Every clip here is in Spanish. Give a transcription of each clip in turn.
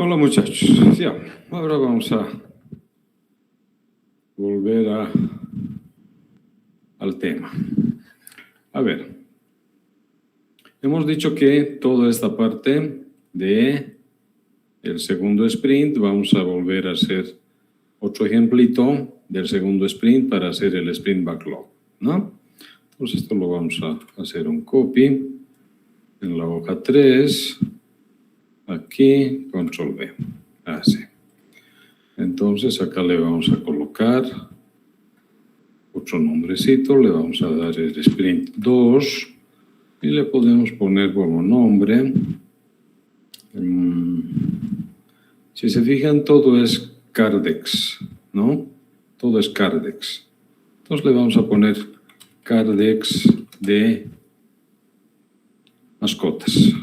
Hola muchachos, ya, ahora vamos a volver al tema. A ver, hemos dicho que toda esta parte de el segundo sprint vamos a volver a hacer otro ejemplito del segundo sprint para hacer el sprint backlog, ¿no? Entonces esto lo vamos a hacer un copy en la hoja 3, aquí, control V, así. Entonces acá le vamos a colocar otro nombrecito, le vamos a dar el sprint 2 y le podemos poner como nombre. Si se fijan, todo es Cardex, ¿no? Todo es Cardex. Entonces le vamos a poner Cardex de mascotas.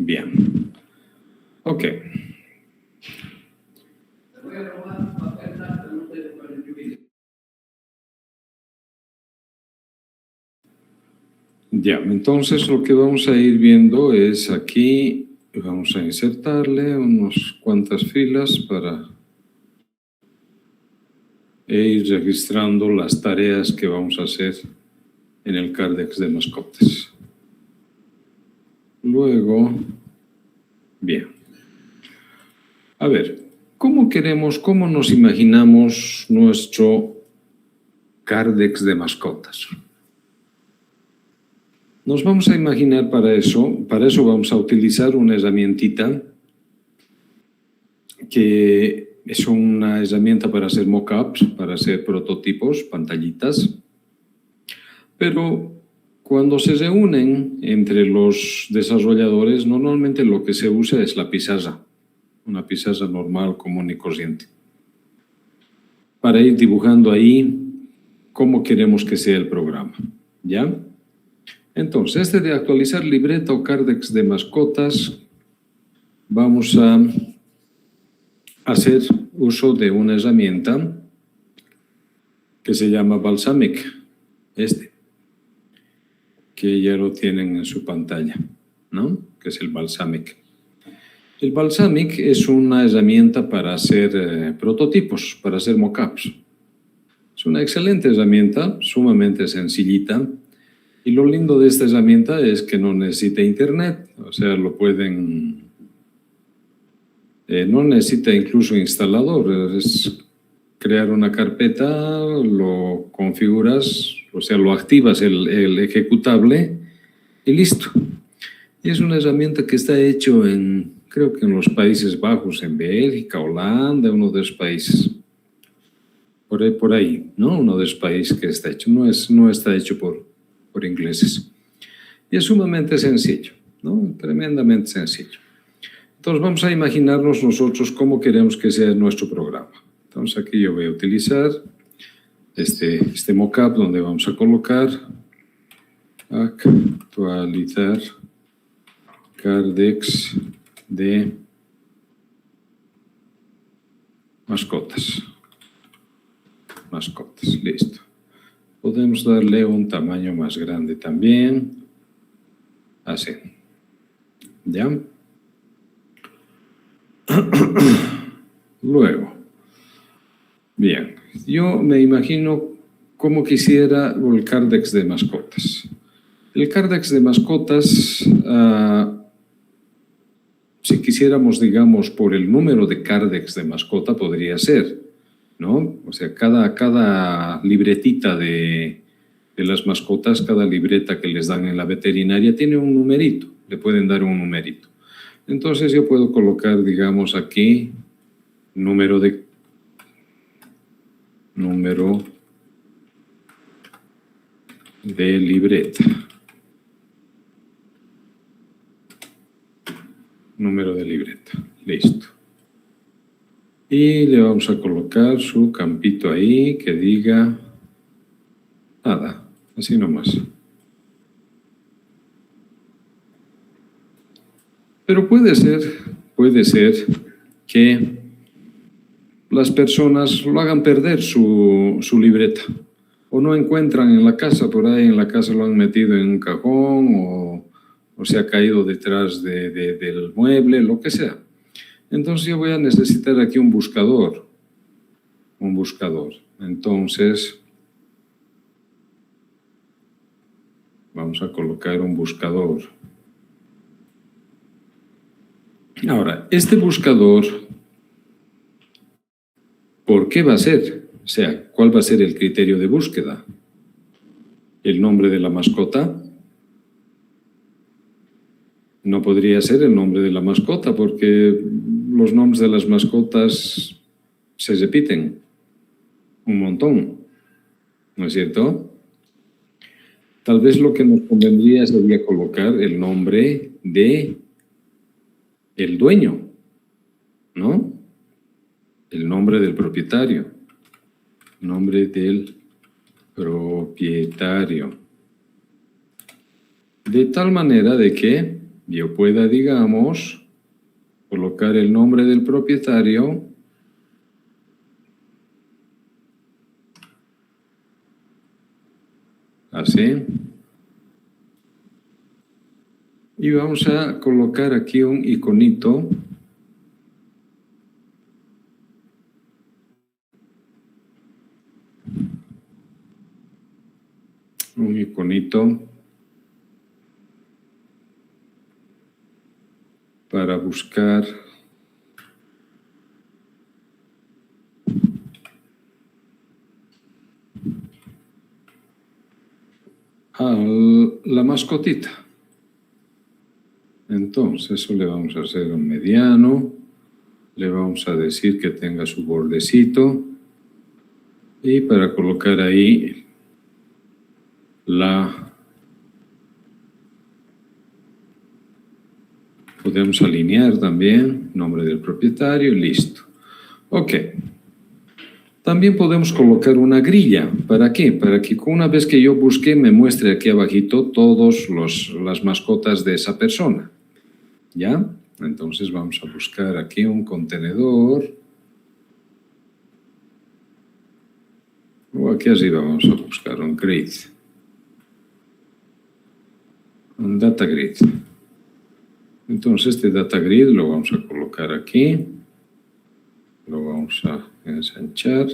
Bien. Ok. Ya, entonces lo que vamos a ir viendo es aquí, vamos a insertarle unas cuantas filas para ir registrando las tareas que vamos a hacer en el Cardex de mascotas. Luego, bien. A ver, ¿cómo nos imaginamos nuestro Cardex de mascotas? Nos vamos a imaginar para eso vamos a utilizar una herramientita que es una herramienta para hacer mockups, para hacer prototipos, pantallitas, pero cuando se reúnen entre los desarrolladores, normalmente lo que se usa es la pizarra, una pizarra normal, común y corriente, para ir dibujando ahí cómo queremos que sea el programa, ¿ya? Entonces, de actualizar libreta o Cardex de mascotas, vamos a hacer uso de una herramienta que se llama Balsamiq, que ya lo tienen en su pantalla, ¿no? Que es el Balsamiq. El Balsamiq es una herramienta para hacer prototipos, para hacer mockups. Es una excelente herramienta, sumamente sencillita. Y lo lindo de esta herramienta es que no necesita internet, o sea, lo pueden... no necesita incluso instalador, es crear una carpeta, lo configuras, o sea, lo activas el ejecutable y listo. Y es una herramienta que está hecho creo que en los Países Bajos, en Bélgica, Holanda, uno de los países. Por ahí, ¿no? Uno de los países que está hecho, no está hecho por ingleses. Y es sumamente sencillo, ¿no? Tremendamente sencillo. Entonces vamos a imaginarnos nosotros cómo queremos que sea nuestro programa. Entonces aquí yo voy a utilizar este mockup donde vamos a colocar actualizar Cardex de mascotas. Listo. Podemos darle un tamaño más grande también. Así. ¿Ya? Luego. Bien. Yo me imagino cómo quisiera el Cardex de mascotas. El Cardex de mascotas, si quisiéramos, digamos, por el número de Cardex de mascota, podría ser, ¿no? O sea, cada libretita de las mascotas, cada libreta que les dan en la veterinaria tiene un numerito, le pueden dar un numerito. Entonces yo puedo colocar, digamos, aquí número de libreta. Número de libreta, listo. Y le vamos a colocar su campito ahí que diga nada, así nomás. Pero puede ser que las personas lo hagan perder su libreta. o no encuentran en la casa, por ahí en la casa lo han metido en un cajón o se ha caído detrás del mueble, lo que sea. Entonces yo voy a necesitar aquí un buscador. Entonces vamos a colocar un buscador. Ahora, este buscador, ¿por qué va a ser? O sea, ¿cuál va a ser el criterio de búsqueda? ¿El nombre de la mascota? No podría ser el nombre de la mascota porque los nombres de las mascotas se repiten un montón, ¿no es cierto? Tal vez lo que nos convendría sería colocar el nombre de el dueño, ¿no? El nombre del propietario. Nombre del propietario. De tal manera de que yo pueda, digamos, colocar el nombre del propietario así. Y vamos a colocar aquí un iconito. Un iconito para buscar a la mascotita. Entonces, eso le vamos a hacer un mediano. Le vamos a decir que tenga su bordecito. Y para colocar ahí podemos alinear también nombre del propietario y listo. Ok. También podemos colocar una grilla. ¿Para qué? Para que una vez que yo busque me muestre aquí abajito todas las mascotas de esa persona. ¿Ya? Entonces vamos a buscar aquí un contenedor. O aquí arriba vamos a buscar un grid. Un data grid. Entonces este data grid lo vamos a colocar aquí. Lo vamos a ensanchar.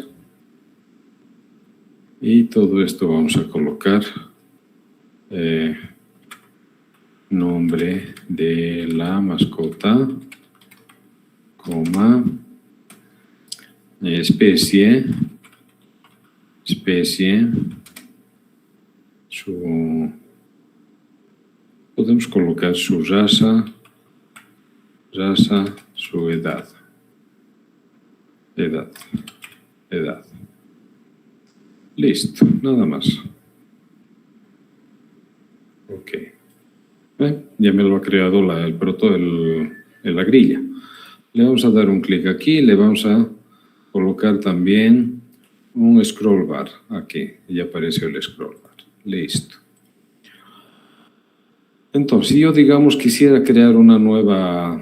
Y todo esto vamos a colocar nombre de la mascota, coma, especie, podemos colocar su raza, su edad. Listo, nada más. Ok. Ya me lo ha creado la grilla. Le vamos a dar un clic aquí, le vamos a colocar también un scroll bar. Aquí, ya apareció el scroll bar. Listo. Entonces, si yo, digamos, quisiera crear una nueva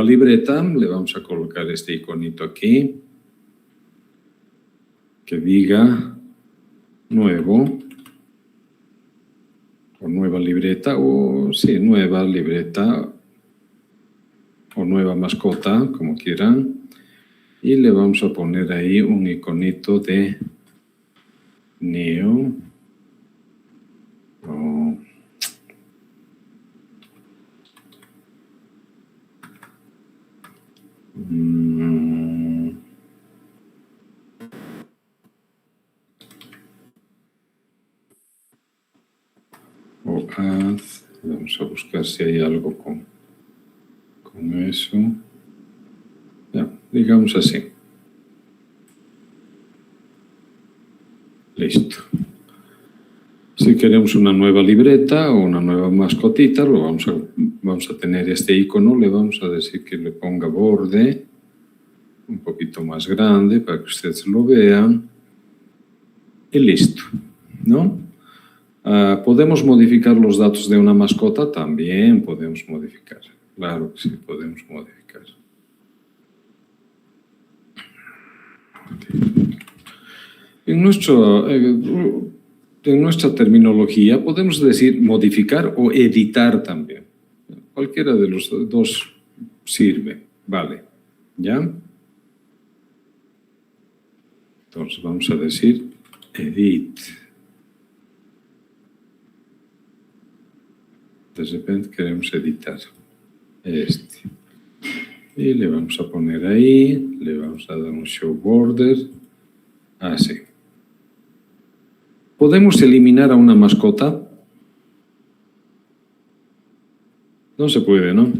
libreta, le vamos a colocar este iconito aquí, que diga nuevo, o nueva libreta, o sí, nueva libreta, o nueva mascota, como quieran, y le vamos a poner ahí un iconito de new, o add, vamos a buscar si hay algo con eso, ya, digamos así. Listo. Si queremos una nueva libreta o una nueva mascotita, vamos a tener este icono, le vamos a decir que le ponga borde un poquito más grande para que ustedes lo vean y listo, ¿no? ¿Podemos modificar los datos de una mascota? También podemos modificar. Claro que sí, podemos modificar. En nuestra terminología podemos decir modificar o editar también. Cualquiera de los dos sirve, vale. ¿Ya? Entonces vamos a decir edit. De repente queremos editar este. Y le vamos a poner ahí, le vamos a dar un show border, así. ¿Podemos eliminar a una mascota? No se puede, ¿no?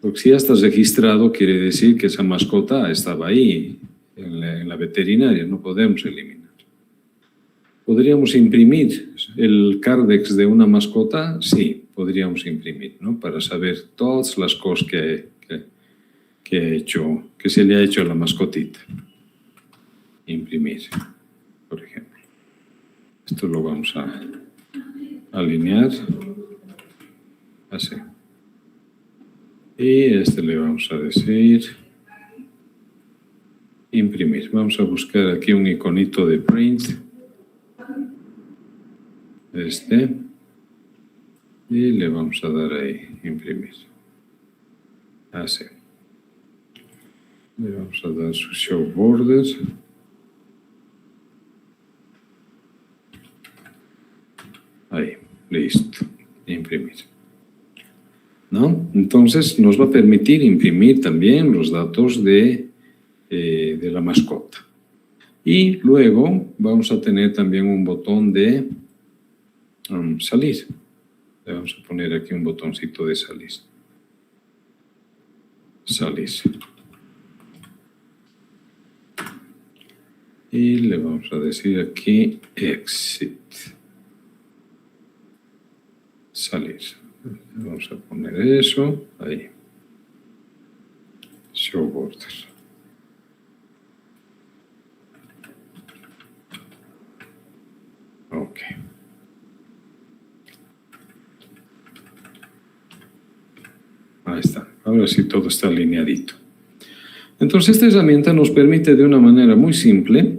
Porque si ya estás registrado, quiere decir que esa mascota estaba ahí, en la veterinaria, no podemos eliminar. ¿Podríamos imprimir el Cardex de una mascota? Sí, podríamos imprimir, ¿no? Para saber todas las cosas que se le ha hecho a la mascotita. Imprimir, por ejemplo. Esto lo vamos a alinear. Así. Y este le vamos a decir imprimir. Vamos a buscar aquí un iconito de print. Y le vamos a dar ahí, imprimir. Así. Le vamos a dar su show border. Ahí, listo. Imprimir. ¿No? Entonces nos va a permitir imprimir también los datos de la mascota. Y luego vamos a tener también un botón de salir. Le vamos a poner aquí un botoncito de salir. Salir. Y le vamos a decir aquí exit. Salir. Vamos a poner eso ahí. Show border. Ok. Ahí está. Ahora sí todo está alineadito. Entonces esta herramienta nos permite de una manera muy simple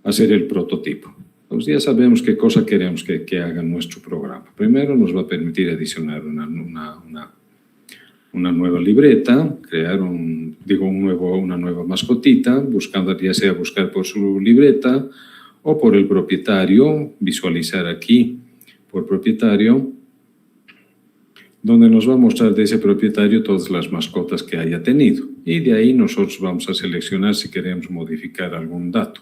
hacer el prototipo. Pues ya sabemos qué cosa queremos que haga nuestro programa. Primero nos va a permitir adicionar una nueva libreta, crear una nueva mascotita, buscando ya sea buscar por su libreta o por el propietario, visualizar aquí por propietario, donde nos va a mostrar de ese propietario todas las mascotas que haya tenido. Y de ahí nosotros vamos a seleccionar si queremos modificar algún dato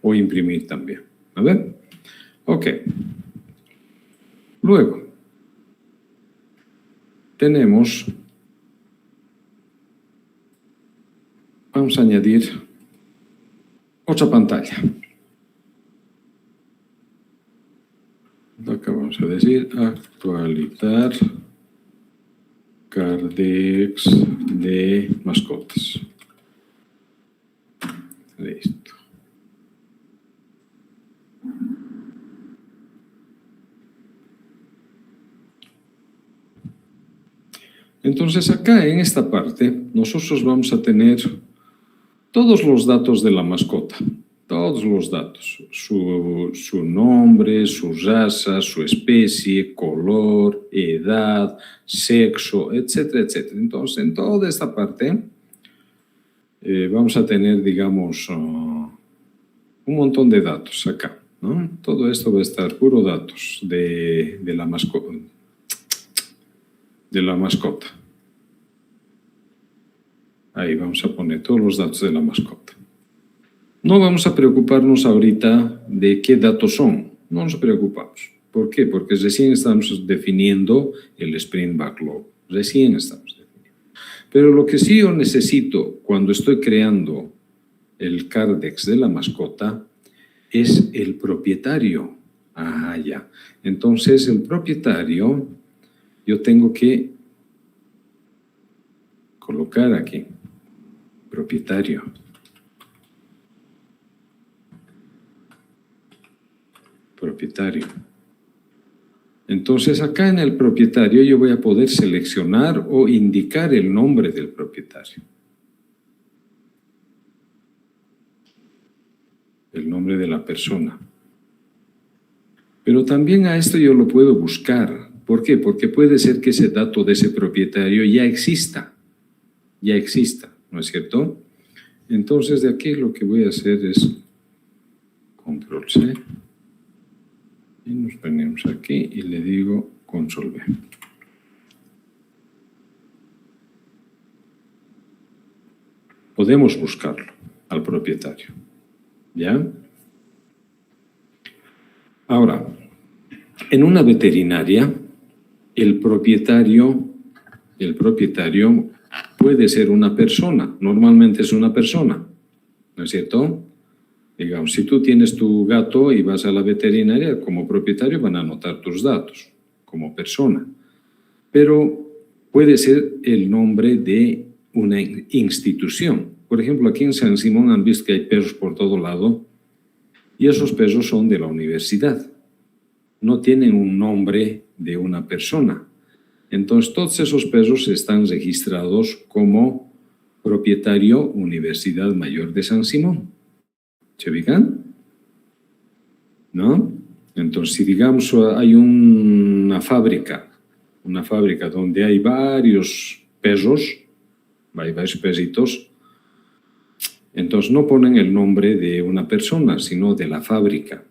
o imprimir también. A ver, ok. Luego, vamos a añadir otra pantalla. Acá vamos a decir actualizar Cardex de mascotas. Listo. Entonces acá en esta parte nosotros vamos a tener todos los datos de la mascota, todos los datos, su nombre, su raza, su especie, color, edad, sexo, etcétera, etcétera. Entonces en toda esta parte vamos a tener, digamos, un montón de datos acá, ¿no? Todo esto va a estar puro datos de la mascota. Ahí vamos a poner todos los datos de la mascota. No vamos a preocuparnos ahorita de qué datos son. No nos preocupamos. ¿Por qué? Porque recién estamos definiendo el Sprint Backlog. Recién estamos definiendo. Pero lo que sí yo necesito cuando estoy creando el Cardex de la mascota es el propietario. Ah, ya. Entonces el propietario yo tengo que colocar aquí, propietario. Propietario. Entonces acá en el propietario yo voy a poder seleccionar o indicar el nombre del propietario. el nombre de la persona. Pero también a esto yo lo puedo buscar. ¿Por qué? Porque puede ser que ese dato de ese propietario ya exista, ¿no es cierto? Entonces, de aquí lo que voy a hacer es Control C y nos venimos aquí y le digo Control V. Podemos buscarlo al propietario, ¿ya? Ahora, en una veterinaria, el propietario puede ser una persona, normalmente es una persona, ¿no es cierto? Digamos, si tú tienes tu gato y vas a la veterinaria, como propietario van a anotar tus datos como persona, pero puede ser el nombre de una institución. Por ejemplo, aquí en San Simón han visto que hay perros por todo lado y esos perros son de la universidad. No tienen un nombre de una persona. Entonces, todos esos perros están registrados como propietario Universidad Mayor de San Simón. ¿Se ubican? ¿No? Entonces, si digamos hay una fábrica donde hay varios perros, hay varios perritos, entonces no ponen el nombre de una persona, sino de la fábrica.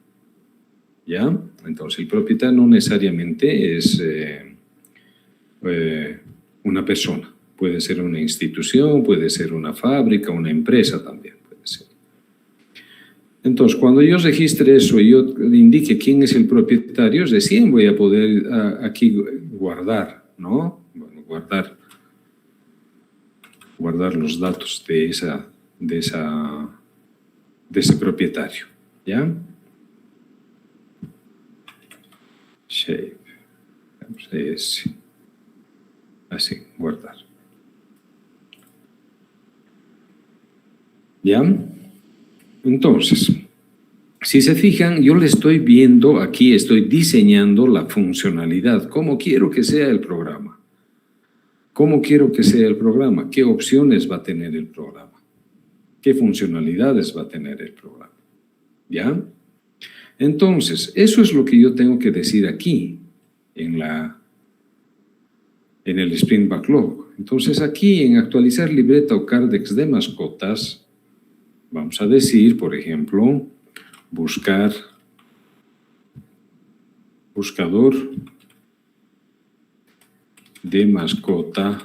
¿Ya? Entonces, el propietario no necesariamente es una persona. Puede ser una institución, puede ser una fábrica, una empresa también puede ser. Entonces, cuando yo registre eso y yo indique quién es el propietario, recién voy a poder aquí guardar, ¿no? Bueno, guardar los datos de ese propietario, ¿ya? Shape. Así, guardar. ¿Ya? Entonces, si se fijan, yo le estoy viendo aquí, estoy diseñando la funcionalidad, cómo quiero que sea el programa. ¿Cómo quiero que sea el programa? ¿Qué opciones va a tener el programa? ¿Qué funcionalidades va a tener el programa? ¿Ya? Entonces, eso es lo que yo tengo que decir aquí, en el Sprint Backlog. Entonces, aquí en actualizar libreta o Cardex de mascotas, vamos a decir, por ejemplo, buscador de mascota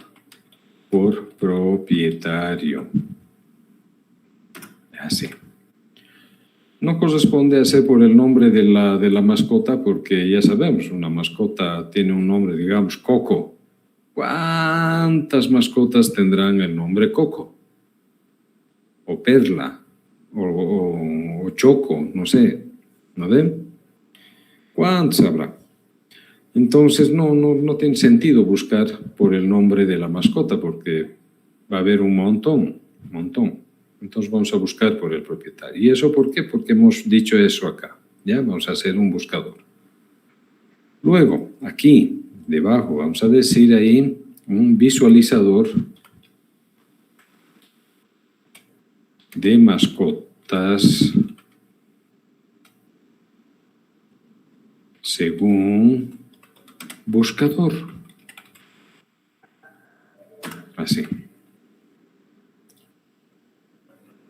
por propietario. Así. No corresponde hacer por el nombre de la mascota porque ya sabemos, una mascota tiene un nombre, digamos, Coco. ¿Cuántas mascotas tendrán el nombre Coco? O Perla, o Choco, no sé, ¿no ven? ¿Cuántas habrá? Entonces no tiene sentido buscar por el nombre de la mascota porque va a haber un montón. Entonces vamos a buscar por el propietario. ¿Y eso por qué? Porque hemos dicho eso acá. ¿Ya? Vamos a hacer un buscador. Luego, aquí, debajo, vamos a decir ahí un visualizador de mascotas según buscador. Así.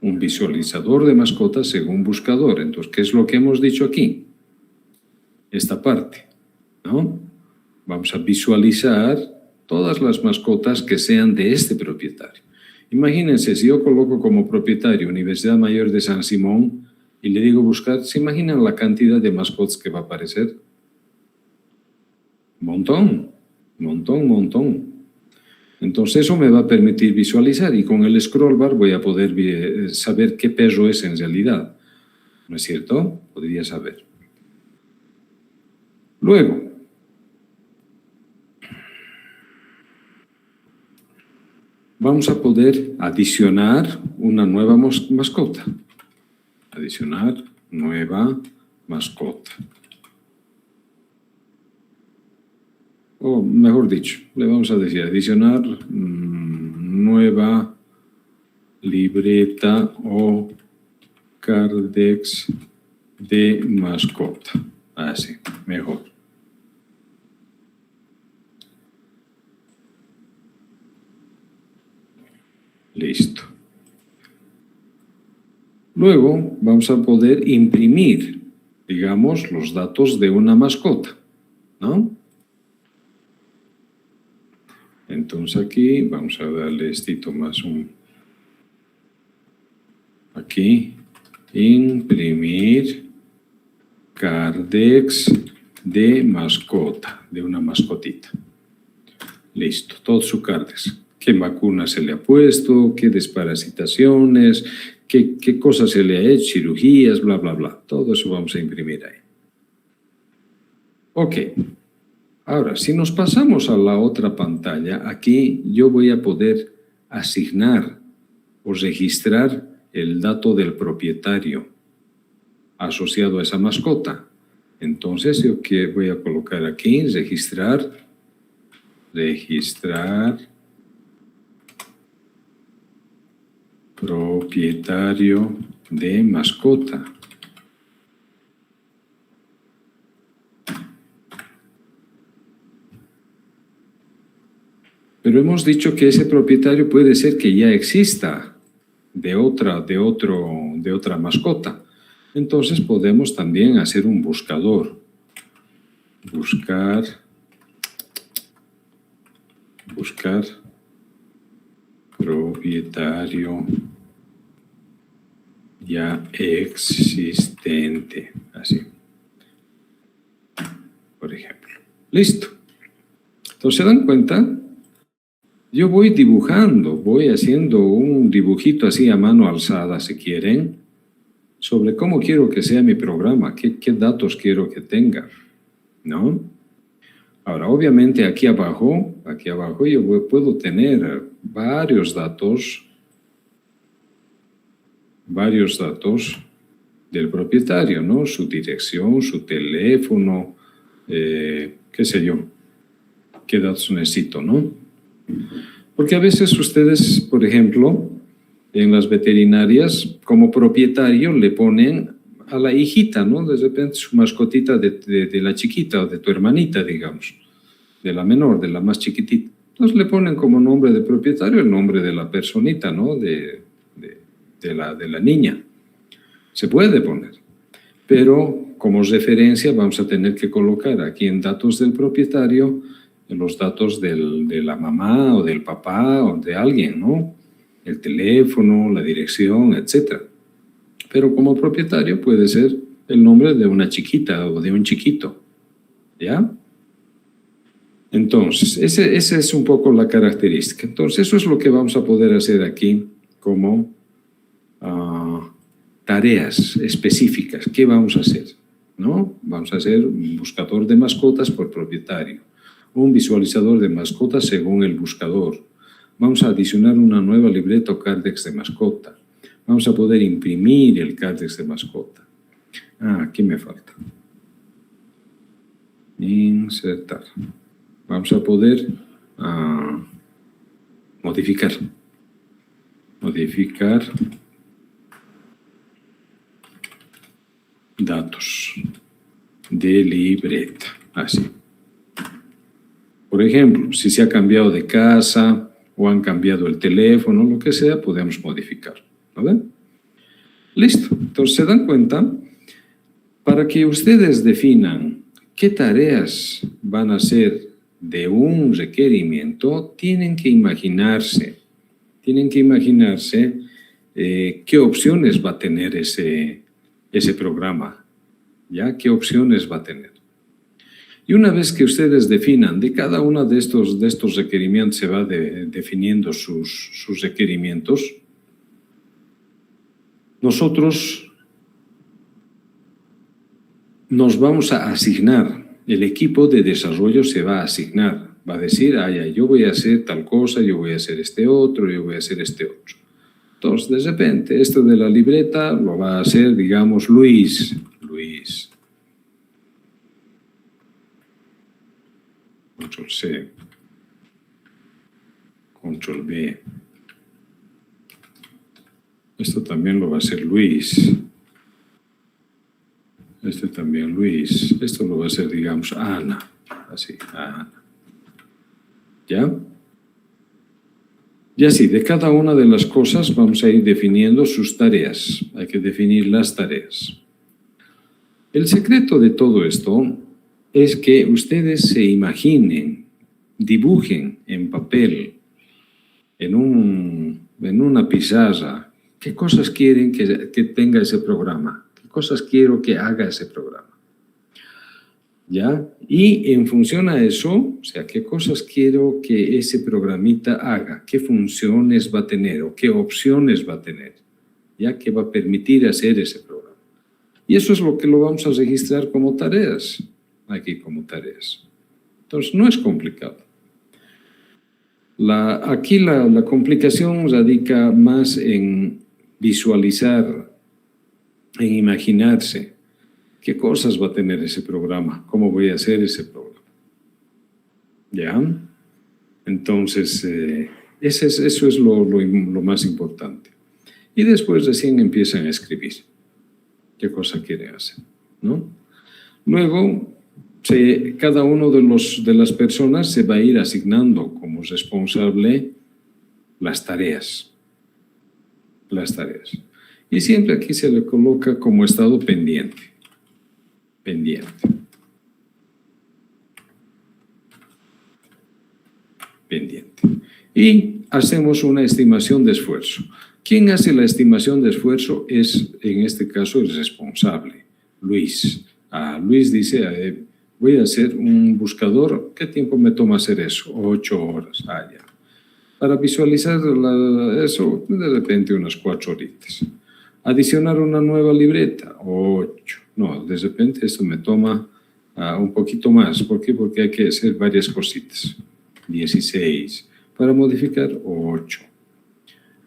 Un visualizador de mascotas según buscador. Entonces, ¿qué es lo que hemos dicho aquí? Esta parte, ¿no? Vamos a visualizar todas las mascotas que sean de este propietario. Imagínense, si yo coloco como propietario Universidad Mayor de San Simón y le digo buscar, ¿se imaginan la cantidad de mascotas que va a aparecer? Montón. Entonces eso me va a permitir visualizar y con el scroll bar voy a poder saber qué perro es en realidad. ¿No es cierto? Podría saber. Luego, vamos a poder adicionar una nueva mascota. Adicionar nueva mascota. O mejor dicho, le vamos a decir adicionar nueva libreta o Cardex de mascota. Así, mejor. Listo. Luego vamos a poder imprimir, digamos, los datos de una mascota, ¿no? Entonces aquí vamos a darle esto más un... Aquí, imprimir Cardex de mascota, de una mascotita. Listo, todo su Cardex. ¿Qué vacuna se le ha puesto? ¿Qué desparasitaciones? ¿Qué cosas se le ha hecho? Cirugías, bla, bla, bla. Todo eso vamos a imprimir ahí. Ok. Ahora, si nos pasamos a la otra pantalla, aquí yo voy a poder asignar o registrar el dato del propietario asociado a esa mascota. Entonces, yo que voy a colocar aquí, registrar propietario de mascota. Pero hemos dicho que ese propietario puede ser que ya exista de otra mascota. Entonces podemos también hacer un buscador. Buscar propietario ya existente. Así. Por ejemplo. Listo. Entonces, ¿se dan cuenta? Yo voy dibujando, voy haciendo un dibujito así a mano alzada, si quieren, sobre cómo quiero que sea mi programa, qué datos quiero que tenga, ¿no? Ahora, obviamente aquí abajo yo puedo tener varios datos del propietario, ¿no? Su dirección, su teléfono, qué sé yo, qué datos necesito, ¿no? Porque a veces ustedes, por ejemplo, en las veterinarias, como propietario le ponen a la hijita, ¿no? De repente su mascotita de la chiquita o de tu hermanita, digamos, de la menor, de la más chiquitita. Entonces le ponen como nombre de propietario el nombre de la personita, ¿no? De la niña. Se puede poner, pero como referencia vamos a tener que colocar aquí en datos del propietario los datos de la mamá o del papá o de alguien, ¿no? El teléfono, la dirección, etc. Pero como propietario puede ser el nombre de una chiquita o de un chiquito, ¿ya? Entonces, esa es un poco la característica. Entonces, eso es lo que vamos a poder hacer aquí como tareas específicas. ¿Qué vamos a hacer? ¿No? Vamos a hacer un buscador de mascotas por propietario, un visualizador de mascotas según el buscador. Vamos a adicionar una nueva libreta o Cardex de mascota. Vamos a poder imprimir el Cardex de mascota. Aquí me falta. Insertar. Vamos a poder modificar. Modificar datos de libreta. Así. Por ejemplo, si se ha cambiado de casa o han cambiado el teléfono, lo que sea, podemos modificar. ¿No ven? Listo. Entonces, ¿se dan cuenta? Para que ustedes definan qué tareas van a hacer de un requerimiento, tienen que imaginarse qué opciones va a tener ese programa, ¿ya? ¿Qué opciones va a tener? Y una vez que ustedes definan de cada uno de estos requerimientos, se va definiendo sus requerimientos, nosotros nos vamos a asignar, el equipo de desarrollo se va a asignar, va a decir, yo voy a hacer tal cosa, yo voy a hacer este otro, yo voy a hacer este otro. Entonces, de repente, esto de la libreta lo va a hacer, digamos, Luis. Control C, Control B. Esto también lo va a hacer Luis. Este también Luis. Esto lo va a hacer, digamos, Ana. Así, Ana. ¿Ya? Y así, de cada una de las cosas vamos a ir definiendo sus tareas. Hay que definir las tareas. El secreto de todo esto es que ustedes se imaginen, dibujen en papel, en una pizarra, qué cosas quieren que tenga ese programa, qué cosas quiero que haga ese programa. ¿Ya? Y en función a eso, o sea, qué cosas quiero que ese programita haga, qué funciones va a tener o qué opciones va a tener, ¿ya? Que va a permitir hacer ese programa. Y eso es lo que lo vamos a registrar como tareas, aquí como tareas. Entonces, no es complicado. Aquí la complicación radica más en visualizar, en imaginarse qué cosas va a tener ese programa, cómo voy a hacer ese programa. ¿Ya? Entonces, eso es lo más importante. Y después recién empiezan a escribir qué cosa quieren hacer, ¿no? Luego, cada uno de las personas se va a ir asignando como responsable las tareas. Las tareas. Y siempre aquí se le coloca como estado pendiente. Pendiente. Pendiente. Y hacemos una estimación de esfuerzo. ¿Quién hace la estimación de esfuerzo? Es, en este caso, el responsable, Luis. Luis dice, voy a hacer un buscador. ¿Qué tiempo me toma hacer eso? 8 horas. Ya. Para visualizar eso, de repente unas 4 horitas. Adicionar una nueva libreta, 8. No, de repente esto me toma un poquito más. ¿Por qué? Porque hay que hacer varias cositas. 16. Para modificar, 8.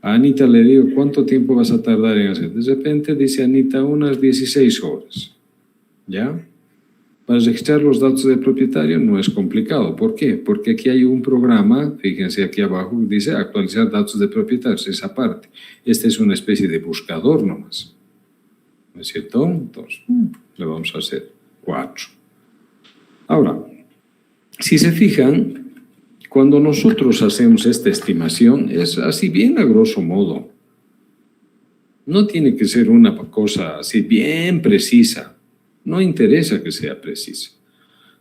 A Anita le digo, ¿cuánto tiempo vas a tardar en hacer? De repente dice Anita, unas 16 horas. ¿Ya? Para registrar los datos del propietario no es complicado. ¿Por qué? Porque aquí hay un programa, fíjense aquí abajo, dice actualizar datos de propietarios, esa parte. Esta es una especie de buscador nomás. ¿No es cierto? Entonces, le vamos a hacer 4. Ahora, si se fijan, cuando nosotros hacemos esta estimación, es así bien a grosso modo. No tiene que ser una cosa así bien precisa. No interesa que sea precisa.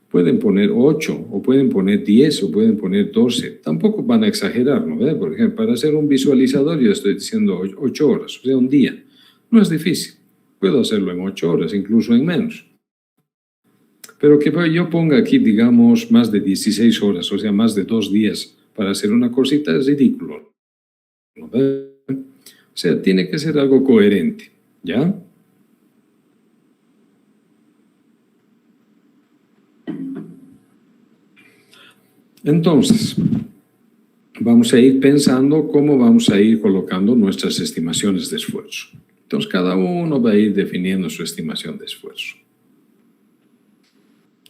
Pueden poner 8, o pueden poner 10, o pueden poner 12. Tampoco van a exagerar, ¿no? Por ejemplo, para hacer un visualizador yo estoy diciendo 8 horas, o sea, un día. No es difícil. Puedo hacerlo en 8 horas, incluso en menos. Pero que yo ponga aquí, digamos, más de 16 horas, o sea, más de 2 días para hacer una cosita es ridículo, ¿no? O sea, tiene que ser algo coherente, ¿ya? Entonces, vamos a ir pensando cómo vamos a ir colocando nuestras estimaciones de esfuerzo. Entonces, cada uno va a ir definiendo su estimación de esfuerzo.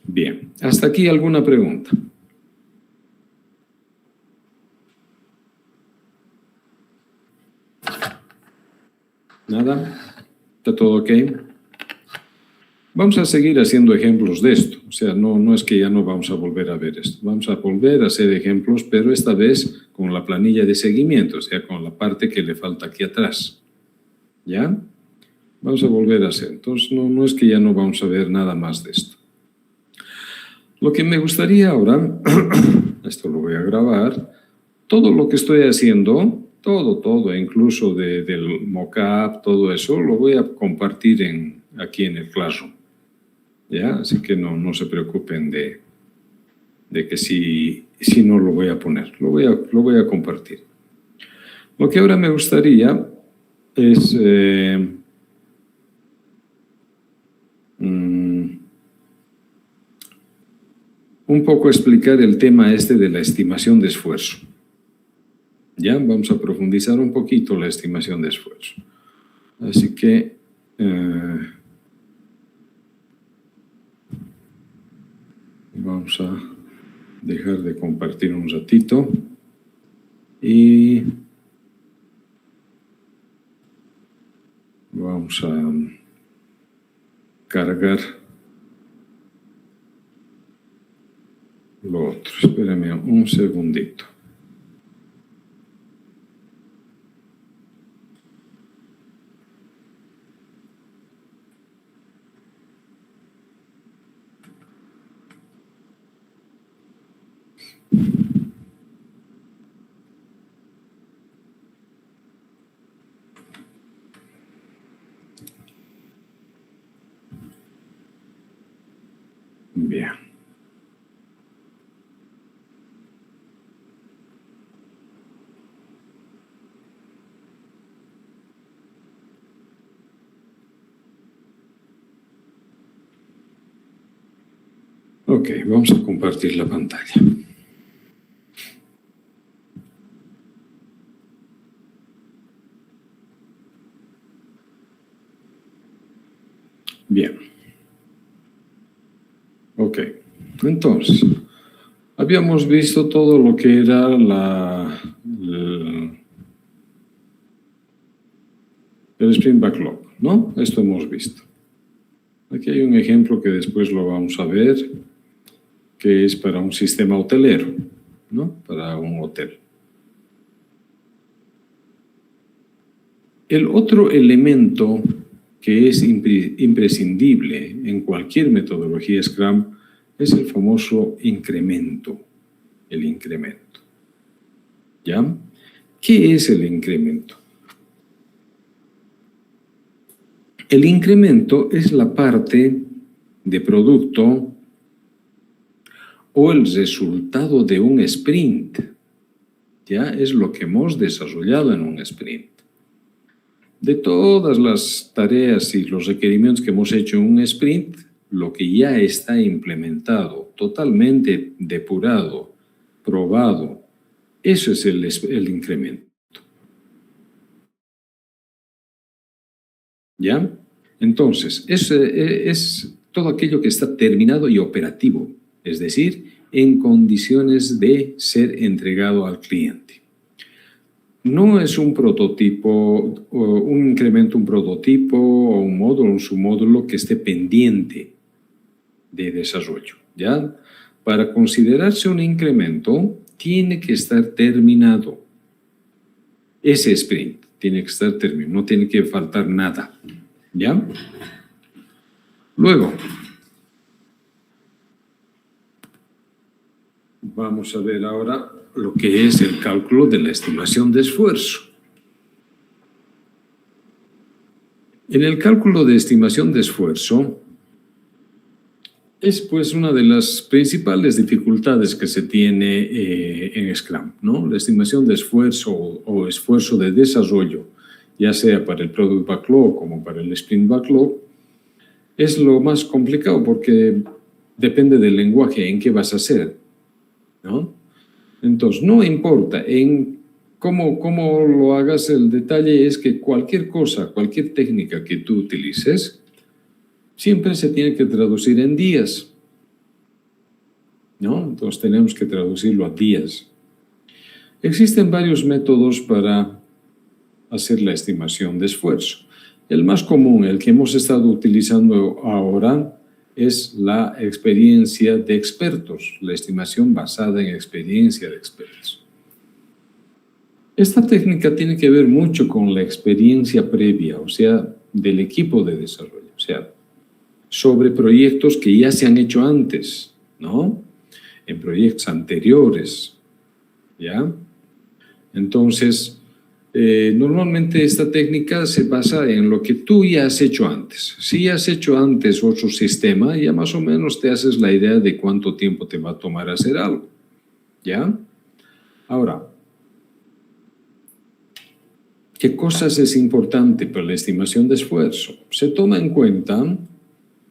Bien, ¿hasta aquí alguna pregunta? ¿Nada? ¿Está todo ok? Vamos a seguir haciendo ejemplos de esto. O sea, no es que ya no vamos a volver a ver esto. Vamos a volver a hacer ejemplos, pero esta vez con la planilla de seguimiento, o sea, con la parte que le falta aquí atrás. ¿Ya? Vamos a volver a hacer. Entonces, no es que ya no vamos a ver nada más de esto. Lo que me gustaría ahora, esto lo voy a grabar, todo lo que estoy haciendo, todo, incluso del mockup, todo eso, lo voy a compartir aquí en el Classroom. ¿Ya? Así que no se preocupen de que si no lo voy a poner, lo voy a compartir. Lo que ahora me gustaría es un poco explicar el tema de la estimación de esfuerzo. Ya, vamos a profundizar un poquito la estimación de esfuerzo. Así que vamos a dejar de compartir un ratito y vamos a cargar lo otro. Espérame un segundito. Bien. Ok, vamos a compartir la pantalla. Bien. Ok, entonces, habíamos visto todo lo que era el Sprint Backlog, ¿no? Esto hemos visto. Aquí hay un ejemplo que después lo vamos a ver, que es para un sistema hotelero, ¿no? Para un hotel. El otro elemento que es imprescindible en cualquier metodología Scrum es el famoso incremento, el incremento. ¿Ya? ¿Qué es el incremento? El incremento es la parte de producto o el resultado de un sprint. Ya es lo que hemos desarrollado en un sprint. De todas las tareas y los requerimientos que hemos hecho en un sprint, lo que ya está implementado, totalmente depurado, probado, eso es el incremento. ¿Ya? Entonces, es todo aquello que está terminado y operativo, es decir, en condiciones de ser entregado al cliente. No es un prototipo, o un incremento, un prototipo o un módulo, un submódulo que esté pendiente de desarrollo, ¿ya? Para considerarse un incremento, tiene que estar terminado. Ese sprint tiene que estar terminado, no tiene que faltar nada, ¿ya? Luego, vamos a ver ahora lo que es el cálculo de la estimación de esfuerzo. En el cálculo de estimación de esfuerzo es pues una de las principales dificultades que se tiene en Scrum, ¿no? La estimación de esfuerzo o esfuerzo de desarrollo, ya sea para el Product Backlog como para el Sprint Backlog, es lo más complicado porque depende del lenguaje en qué vas a hacer, ¿no? Entonces, no importa en cómo lo hagas, el detalle es que cualquier cosa, cualquier técnica que tú utilices, siempre se tiene que traducir en días, ¿no? Entonces, tenemos que traducirlo a días. Existen varios métodos para hacer la estimación de esfuerzo. El más común, el que hemos estado utilizando ahora, es la experiencia de expertos, la estimación basada en experiencia de expertos. Esta técnica tiene que ver mucho con la experiencia previa, o sea, del equipo de desarrollo, o sea, sobre proyectos que ya se han hecho antes, ¿no? En proyectos anteriores, ¿ya? Entonces, normalmente esta técnica se basa en lo que tú ya has hecho antes. Si has hecho antes otro sistema, ya más o menos te haces la idea de cuánto tiempo te va a tomar hacer algo, ¿ya? Ahora, ¿qué cosas es importante para la estimación de esfuerzo? Se toma en cuenta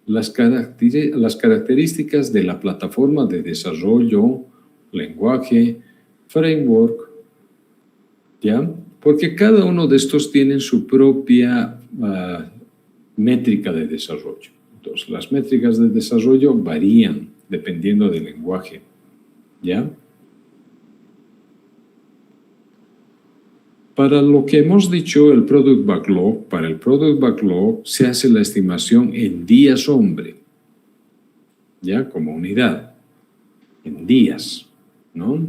las características de la plataforma de desarrollo, lenguaje, framework, ¿ya? Porque cada uno de estos tiene su propia métrica de desarrollo. Entonces, las métricas de desarrollo varían dependiendo del lenguaje, ¿ya? Para lo que hemos dicho, el Product Backlog, para el Product Backlog se hace la estimación en días hombre, ya como unidad, en días, ¿no?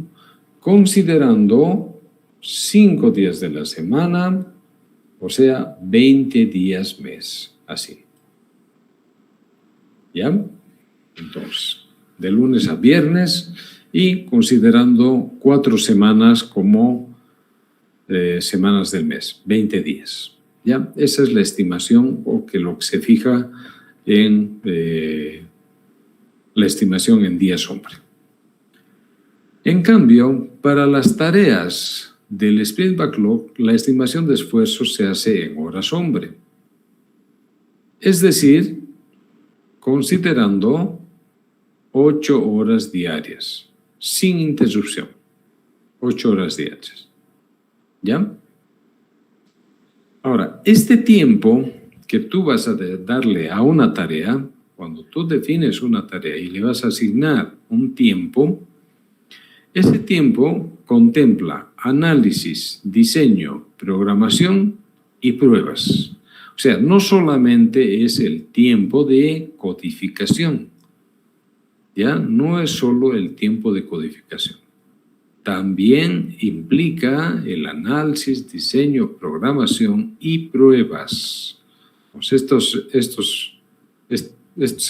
Considerando 5 días de la semana, o sea, 20 días mes, así. ¿Ya? Entonces, de lunes a viernes y considerando 4 semanas como semanas del mes, 20 días. ¿Ya? Esa es la estimación o que lo que se fija en la estimación en días hombre. En cambio, para las tareas del Sprint Backlog, la estimación de esfuerzo se hace en horas hombre. Es decir, considerando 8 horas diarias, sin interrupción. 8 horas diarias. ¿Ya? Ahora, este tiempo que tú vas a darle a una tarea, cuando tú defines una tarea y le vas a asignar un tiempo, ese tiempo contempla análisis, diseño, programación y pruebas. O sea, no solamente es el tiempo de codificación, ¿ya? No es solo el tiempo de codificación. También implica el análisis, diseño, programación y pruebas. Pues estos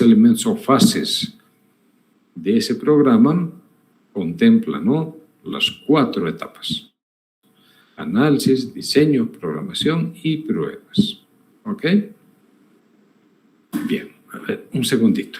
elementos o fases de ese programa contemplan, ¿no?, las 4 etapas: análisis, diseño, programación y pruebas. ¿Ok? Bien, a ver, un segundito.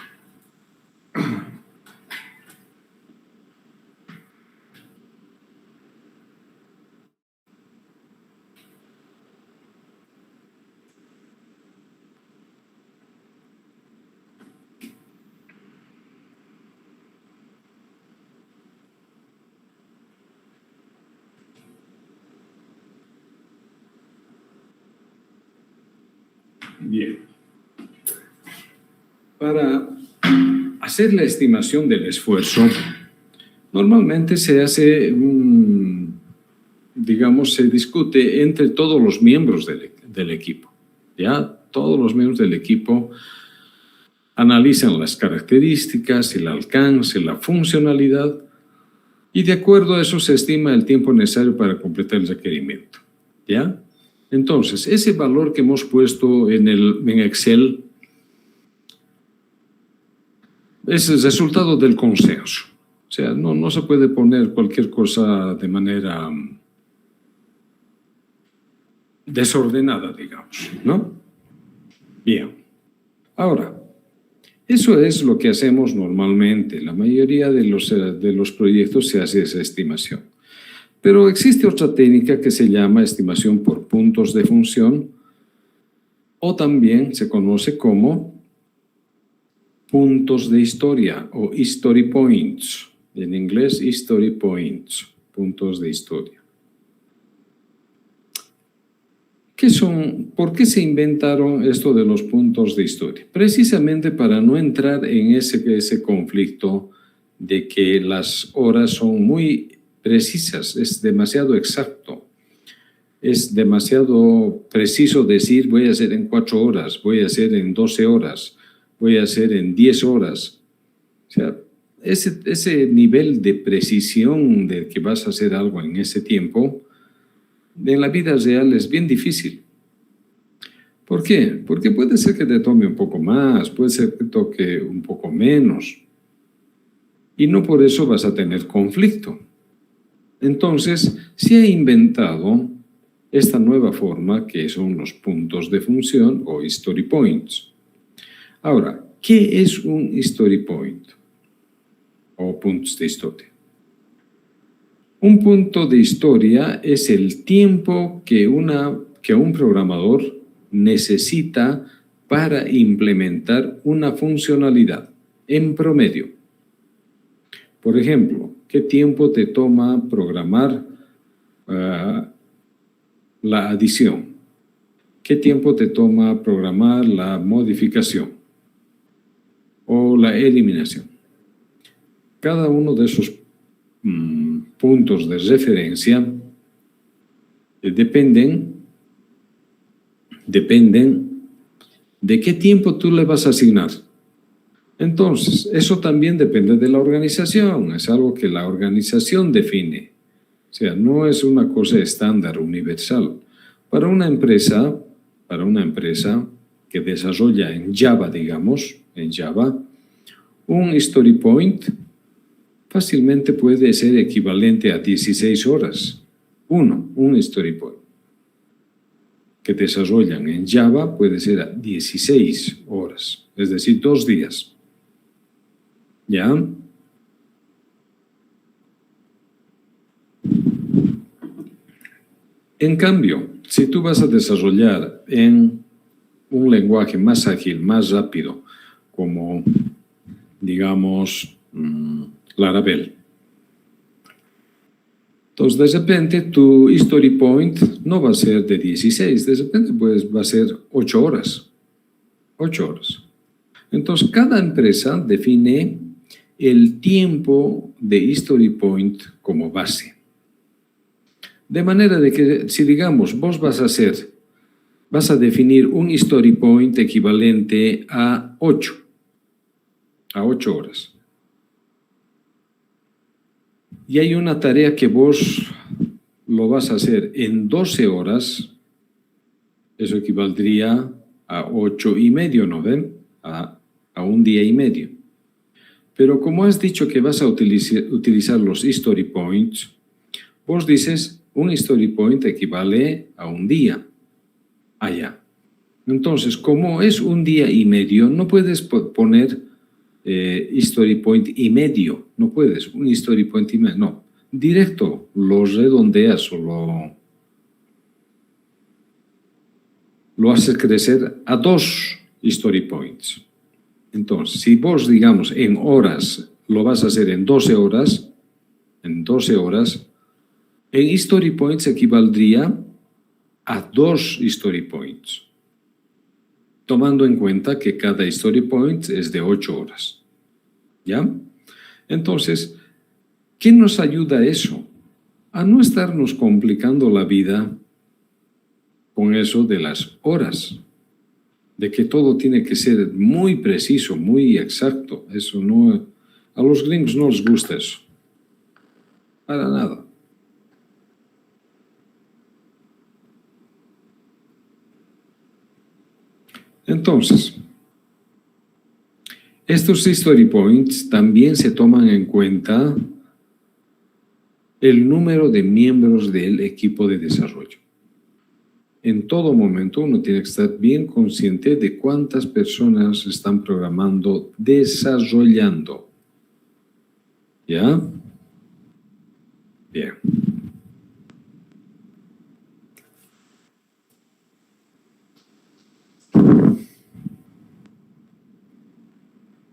Bien. Para hacer la estimación del esfuerzo, normalmente se hace digamos, se discute entre todos los miembros del equipo. ¿Ya? Todos los miembros del equipo analizan las características, el alcance, la funcionalidad, y de acuerdo a eso se estima el tiempo necesario para completar el requerimiento. ¿Ya? Entonces, ese valor que hemos puesto en Excel es el resultado del consenso. O sea, no se puede poner cualquier cosa de manera desordenada, digamos, ¿no? Bien. Ahora, eso es lo que hacemos normalmente. La mayoría de los proyectos se hace esa estimación. Pero existe otra técnica que se llama estimación por puntos de función, o también se conoce como puntos de historia o history points. En inglés, history points, puntos de historia. ¿Qué son? ¿Por qué se inventaron esto de los puntos de historia? Precisamente para no entrar en ese conflicto de que las horas son muy precisas, es demasiado exacto. Es demasiado preciso decir voy a hacer en 4 horas, voy a hacer en 12 horas, voy a hacer en 10 horas. O sea, ese nivel de precisión de que vas a hacer algo en ese tiempo, en la vida real es bien difícil. ¿Por qué? Porque puede ser que te tome un poco más, puede ser que toque un poco menos. Y no por eso vas a tener conflicto. Entonces, se ha inventado esta nueva forma que son los puntos de función o history points. Ahora, ¿qué es un history point o puntos de historia? Un punto de historia es el tiempo que un programador necesita para implementar una funcionalidad en promedio. Por ejemplo, ¿qué tiempo te toma programar la adición? ¿Qué tiempo te toma programar la modificación o la eliminación? Cada uno de esos puntos de referencia dependen de qué tiempo tú le vas a asignar. Entonces, eso también depende de la organización, es algo que la organización define. O sea, no es una cosa estándar, universal. Para una empresa que desarrolla en Java, digamos, en Java, un story point fácilmente puede ser equivalente a 16 horas. Un story point que desarrollan en Java puede ser a 16 horas, es decir, 2 días. ¿Ya? En cambio, si tú vas a desarrollar en un lenguaje más ágil, más rápido, como, digamos, Laravel, entonces de repente tu story point no va a ser de 16, de repente pues va a ser 8 horas. 8 horas. Entonces cada empresa define el tiempo de story point como base. De manera de que si digamos vos vas a definir un story point equivalente a 8 horas. Y hay una tarea que vos lo vas a hacer en 12 horas, eso equivaldría a 8 y medio, ¿no ven? A un día y medio. Pero como has dicho que vas a utilizar los story points, vos dices, un story point equivale a un día allá. Entonces, como es un día y medio, no puedes poner story point y medio. No puedes, un story point y medio. No, directo, lo redondeas o lo haces crecer a 2 story points. Entonces, si vos, digamos, en horas lo vas a hacer en 12 horas, en story points equivaldría a 2 story points, tomando en cuenta que cada story point es de 8 horas. ¿Ya? Entonces, ¿qué nos ayuda a eso? A no estarnos complicando la vida con eso de las horas, de que todo tiene que ser muy preciso, muy exacto. Eso no, a los gringos no les gusta eso. Para nada. Entonces, estos story points también se toman en cuenta el número de miembros del equipo de desarrollo. En todo momento uno tiene que estar bien consciente de cuántas personas están programando, desarrollando. ¿Ya? Bien.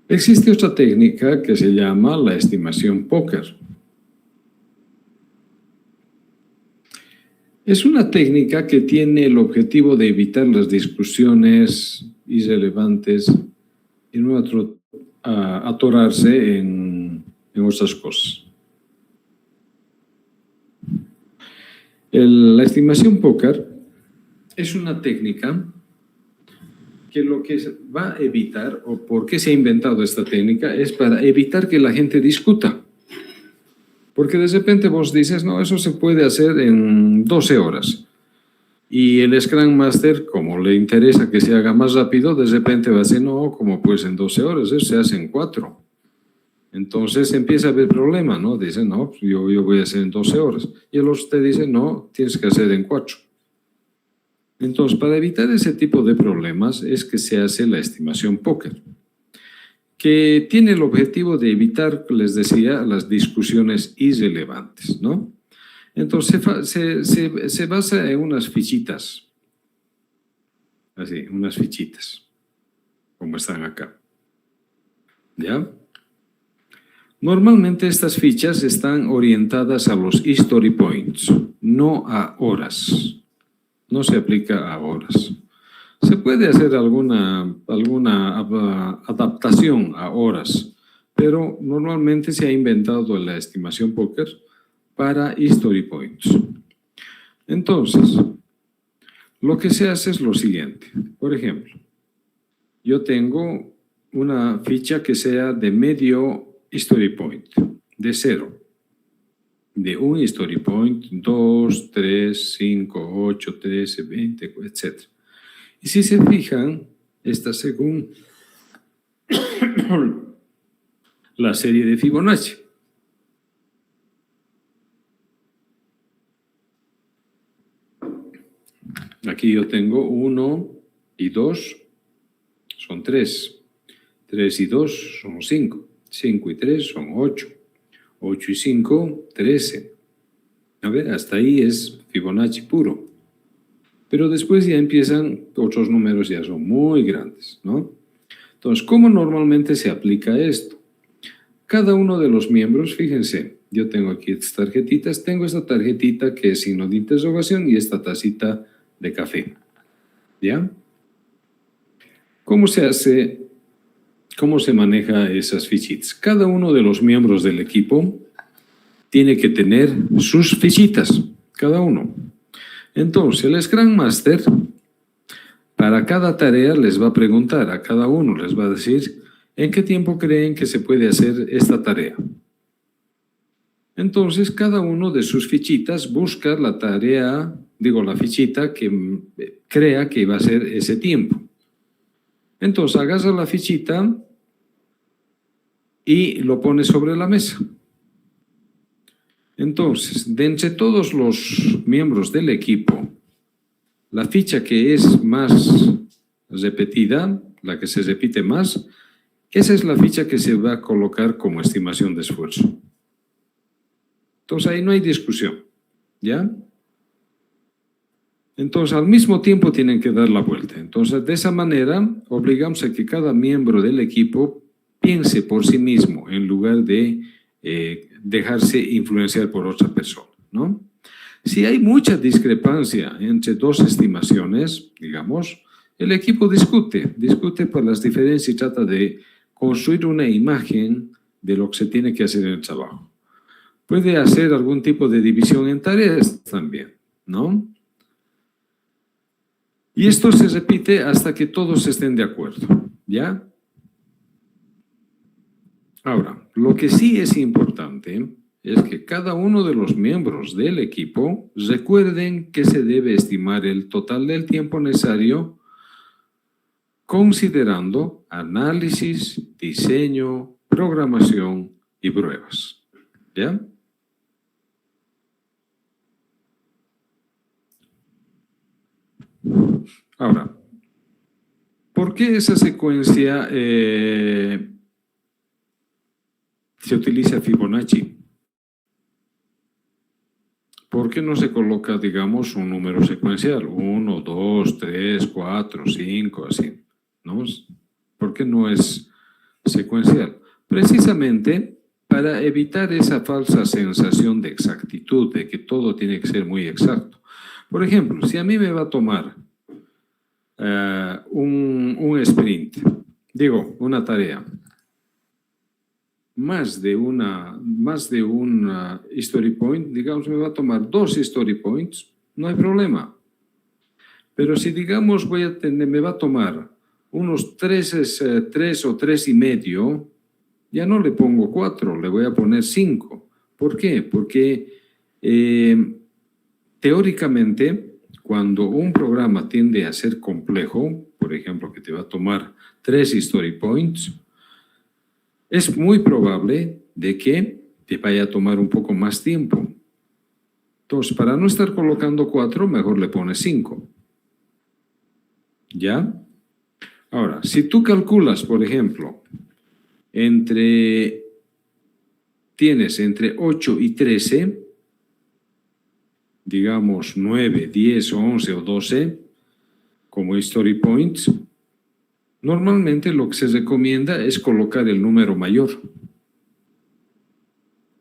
Existe otra técnica que se llama la estimación Poker. Es una técnica que tiene el objetivo de evitar las discusiones irrelevantes y no atorarse en otras cosas. La estimación Poker es una técnica que lo que va a evitar, o por qué se ha inventado esta técnica, es para evitar que la gente discuta. Porque de repente vos dices, no, eso se puede hacer en 12 horas. Y el Scrum Master, como le interesa que se haga más rápido, de repente va a decir, no, como pues en 12 horas, eso se hace en 4. Entonces empieza a haber problema, ¿no? Dice, no, yo voy a hacer en 12 horas. Y el otro te dice, no, tienes que hacer en 4. Entonces, para evitar ese tipo de problemas es que se hace la estimación Poker, que tiene el objetivo de evitar, les decía, las discusiones irrelevantes, ¿no? Entonces, se basa en unas fichitas, así, unas fichitas, como están acá, ¿ya? Normalmente estas fichas están orientadas a los story points, no a horas. No se aplica a horas. Se puede hacer alguna adaptación a horas, pero normalmente se ha inventado la estimación Poker para story points. Entonces, lo que se hace es lo siguiente. Por ejemplo, yo tengo una ficha que sea de medio story point, de 0. De un story point, 2, 3, 5, 8, 13, 20, etc. Y si se fijan, está según la serie de Fibonacci. Aquí yo tengo 1 y 2, son 3. 3 y 2 son 5. 5 y 3 son 8. 8 y 5, 13. A ver, hasta ahí es Fibonacci puro. Pero después ya empiezan otros números, ya son muy grandes, ¿no? Entonces, ¿cómo normalmente se aplica esto? Cada uno de los miembros, fíjense, yo tengo aquí estas tarjetitas, tengo esta tarjetita que es signo de interrogación y esta tacita de café, ¿ya? ¿Cómo se hace, cómo se maneja esas fichitas? Cada uno de los miembros del equipo tiene que tener sus fichitas, cada uno. Entonces, el Scrum Master, para cada tarea les va a preguntar a cada uno, les va a decir, ¿en qué tiempo creen que se puede hacer esta tarea? Entonces, cada uno de sus fichitas busca la tarea, la fichita que crea que va a ser ese tiempo. Entonces, agarra la fichita y lo pone sobre la mesa. Entonces, de entre todos los miembros del equipo, la ficha que es más repetida, la que se repite más, esa es la ficha que se va a colocar como estimación de esfuerzo. Entonces, ahí no hay discusión, ¿ya? Entonces, al mismo tiempo tienen que dar la vuelta. Entonces, de esa manera, obligamos a que cada miembro del equipo piense por sí mismo en lugar de dejarse influenciar por otra persona, ¿no? Si hay mucha discrepancia entre dos estimaciones, digamos, el equipo discute por las diferencias y trata de construir una imagen de lo que se tiene que hacer en el trabajo. Puede hacer algún tipo de división en tareas también, ¿no? Y esto se repite hasta que todos estén de acuerdo, ¿ya? Ahora, lo que sí es importante es que cada uno de los miembros del equipo recuerden que se debe estimar el total del tiempo necesario considerando análisis, diseño, programación y pruebas, ¿ya? Ahora, ¿por qué esa secuencia se utiliza Fibonacci? ¿Por qué no se coloca, digamos, un número secuencial? 1, 2, 3, 4, 5, así, ¿no? ¿Por qué no es secuencial? Precisamente para evitar esa falsa sensación de exactitud, de que todo tiene que ser muy exacto. Por ejemplo, si a mí me va a tomar un sprint, una tarea, más de una story point, digamos, me va a tomar 2 story points, no hay problema. Pero si, digamos, me va a tomar unos 3 o 3,5, ya no le pongo 4, le voy a poner 5. ¿Por qué? Porque teóricamente, cuando un programa tiende a ser complejo, por ejemplo, que te va a tomar 3 story points, es muy probable de que te vaya a tomar un poco más tiempo. Entonces, para no estar colocando 4, mejor le pones 5. ¿Ya? Ahora, si tú calculas, por ejemplo, tienes entre 8 y 13, digamos 9, 10, 11 o 12, como story points, normalmente lo que se recomienda es colocar el número mayor,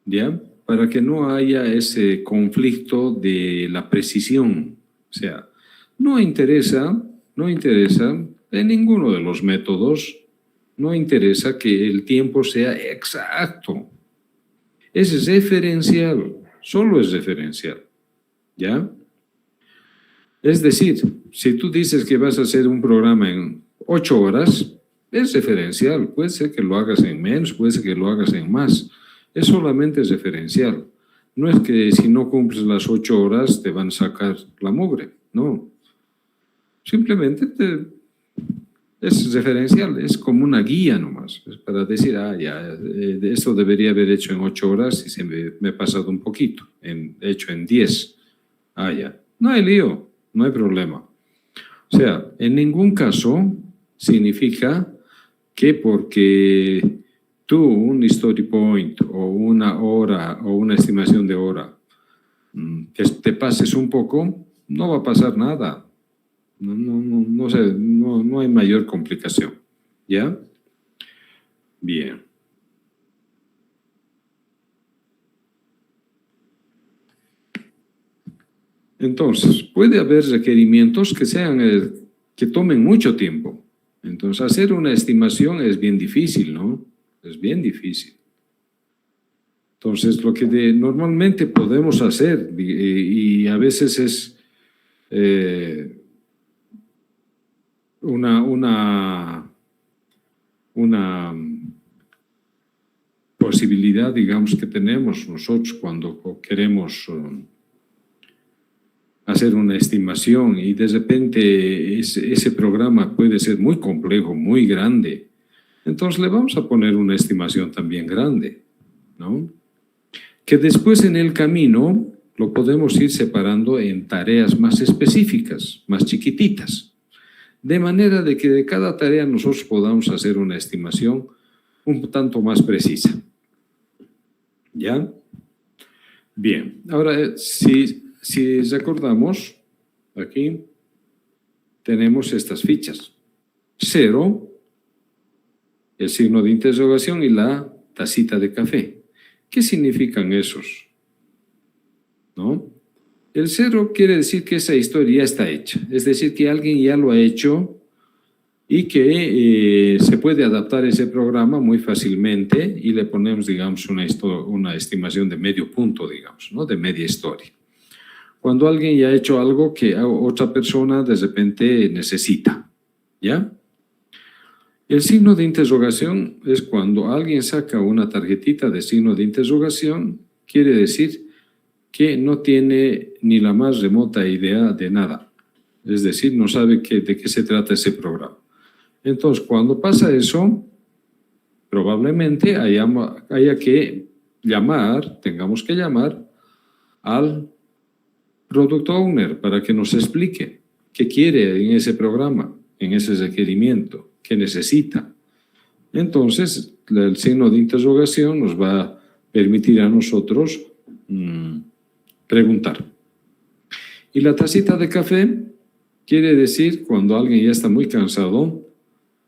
¿ya? Para que no haya ese conflicto de la precisión. O sea, no interesa en ninguno de los métodos, no interesa que el tiempo sea exacto. Es referencial, solo es referencial, ¿ya? Es decir, si tú dices que vas a hacer un programa en 8 horas, es referencial. Puede ser que lo hagas en menos, puede ser que lo hagas en más. Es solamente referencial. No es que si no cumples las 8 horas te van a sacar la mugre. No. Simplemente es referencial, es como una guía nomás. Es para decir, esto debería haber hecho en 8 horas y se me he pasado un poquito. Hecho en 10. Ya. No hay lío, no hay problema. O sea, en ningún caso significa que porque tú un story point o una hora o una estimación de hora te pases un poco, no va a pasar nada. No hay mayor complicación. ¿Ya? Bien. Entonces, puede haber requerimientos que tomen mucho tiempo. Entonces, hacer una estimación es bien difícil, ¿no? Es bien difícil. Entonces, lo que normalmente podemos hacer, y a veces es una posibilidad, digamos, que tenemos nosotros cuando queremos hacer una estimación y de repente ese programa puede ser muy complejo, muy grande. Entonces le vamos a poner una estimación también grande, ¿no? Que después en el camino lo podemos ir separando en tareas más específicas, más chiquititas, de manera de que de cada tarea nosotros podamos hacer una estimación un tanto más precisa. ¿Ya? Bien, ahora si recordamos, aquí tenemos estas fichas. 0, el signo de interrogación y la tacita de café. ¿Qué significan esos? ¿No? El 0 quiere decir que esa historia ya está hecha, es decir, que alguien ya lo ha hecho y que se puede adaptar ese programa muy fácilmente y le ponemos, digamos, una estimación de medio punto, digamos, ¿no? De media historia. Cuando alguien ya ha hecho algo que otra persona de repente necesita, ¿ya? El signo de interrogación es cuando alguien saca una tarjetita de signo de interrogación, quiere decir que no tiene ni la más remota idea de nada. Es decir, no sabe de qué se trata ese programa. Entonces, cuando pasa eso, probablemente tengamos que llamar al Product Owner para que nos explique qué quiere en ese programa, en ese requerimiento, qué necesita. Entonces, el signo de interrogación nos va a permitir a nosotros preguntar. Y la tacita de café quiere decir cuando alguien ya está muy cansado,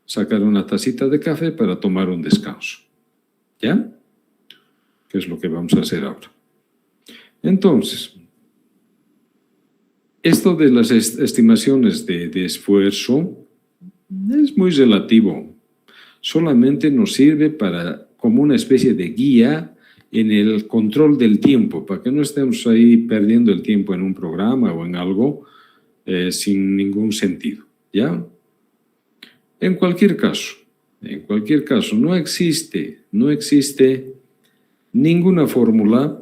sacar una tacita de café para tomar un descanso. ¿Ya? ¿Qué es lo que vamos a hacer ahora? Entonces, esto de las estimaciones de esfuerzo es muy relativo. Solamente nos sirve como una especie de guía en el control del tiempo, para que no estemos ahí perdiendo el tiempo en un programa o en algo sin ningún sentido. ¿Ya? En cualquier caso, no existe ninguna fórmula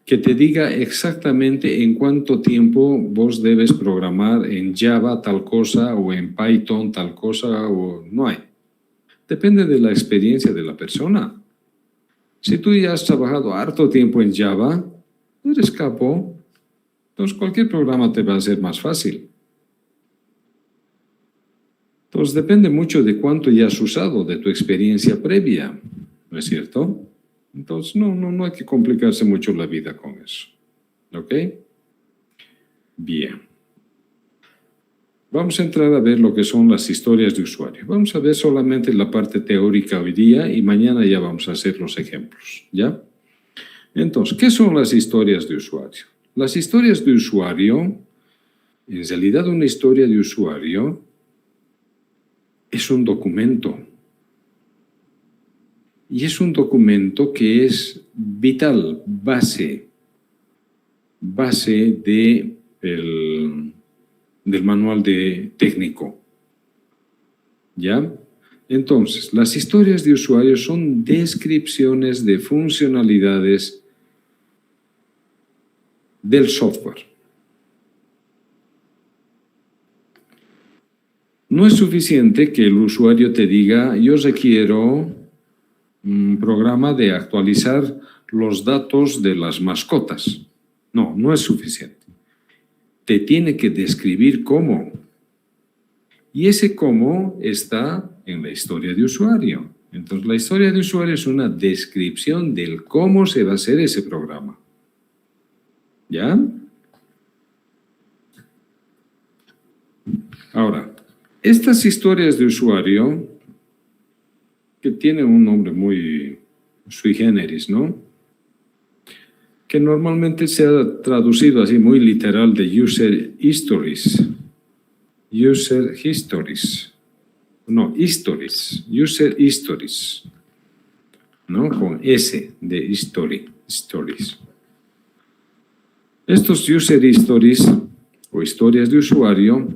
que te diga exactamente en cuánto tiempo vos debes programar en Java tal cosa o en Python tal cosa, o no hay. Depende de la experiencia de la persona. Si tú ya has trabajado harto tiempo en Java, eres capo, entonces cualquier programa te va a ser más fácil. Entonces depende mucho de cuánto ya has usado, de tu experiencia previa, ¿no es cierto? Entonces no hay que complicarse mucho la vida con eso. ¿Ok? Bien. Vamos a entrar a ver lo que son las historias de usuario. Vamos a ver solamente la parte teórica hoy día y mañana ya vamos a hacer los ejemplos, ¿ya? Entonces, ¿qué son las historias de usuario? Las historias de usuario, en realidad una historia de usuario es un documento. Y es un documento que es vital, base de del manual técnico. ¿Ya? Entonces, las historias de usuario son descripciones de funcionalidades del software. No es suficiente que el usuario te diga, yo requiero un programa de actualizar los datos de las mascotas. No, no es suficiente. Te tiene que describir cómo. Y ese cómo está en la historia de usuario. Entonces, la historia de usuario es una descripción del cómo se va a hacer ese programa. ¿Ya? Ahora, estas historias de usuario, que tienen un nombre muy sui generis, ¿no? Que normalmente se ha traducido así muy literal de user histories. User histories. No, histories. User histories. ¿No? Con S de history. Stories. Estos user stories o historias de usuario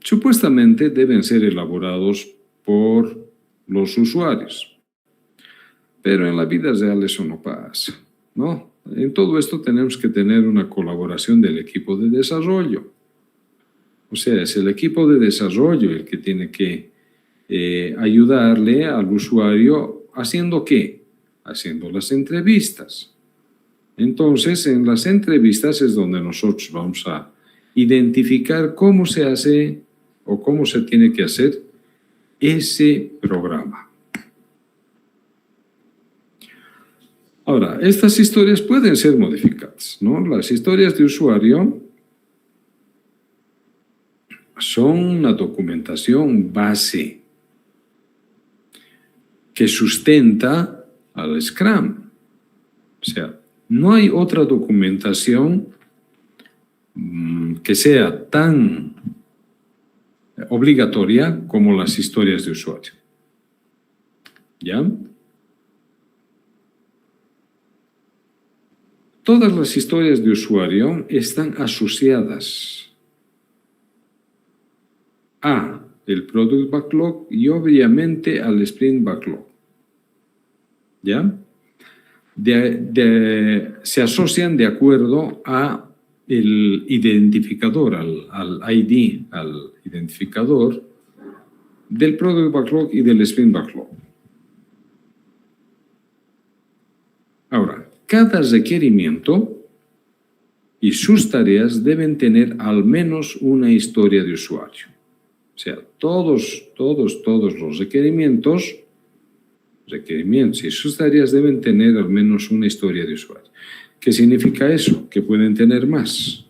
supuestamente deben ser elaborados por los usuarios. Pero en la vida real eso no pasa, ¿no? En todo esto tenemos que tener una colaboración del equipo de desarrollo. O sea, es el equipo de desarrollo el que tiene que ayudarle al usuario haciendo ¿qué? Haciendo las entrevistas. Entonces, en las entrevistas es donde nosotros vamos a identificar cómo se hace o cómo se tiene que hacer ese programa. Ahora, estas historias pueden ser modificadas, ¿no? Las historias de usuario son una documentación base que sustenta al Scrum. O sea, no hay otra documentación que sea tan obligatoria como las historias de usuario. ¿Ya? Todas las historias de usuario están asociadas a el Product Backlog y obviamente al Sprint Backlog. ¿Ya? Se asocian de acuerdo a el identificador, al ID, al identificador del Product Backlog y del Sprint Backlog. Ahora, cada requerimiento y sus tareas deben tener al menos una historia de usuario. O sea, todos los requerimientos y sus tareas deben tener al menos una historia de usuario. ¿Qué significa eso? Que pueden tener más.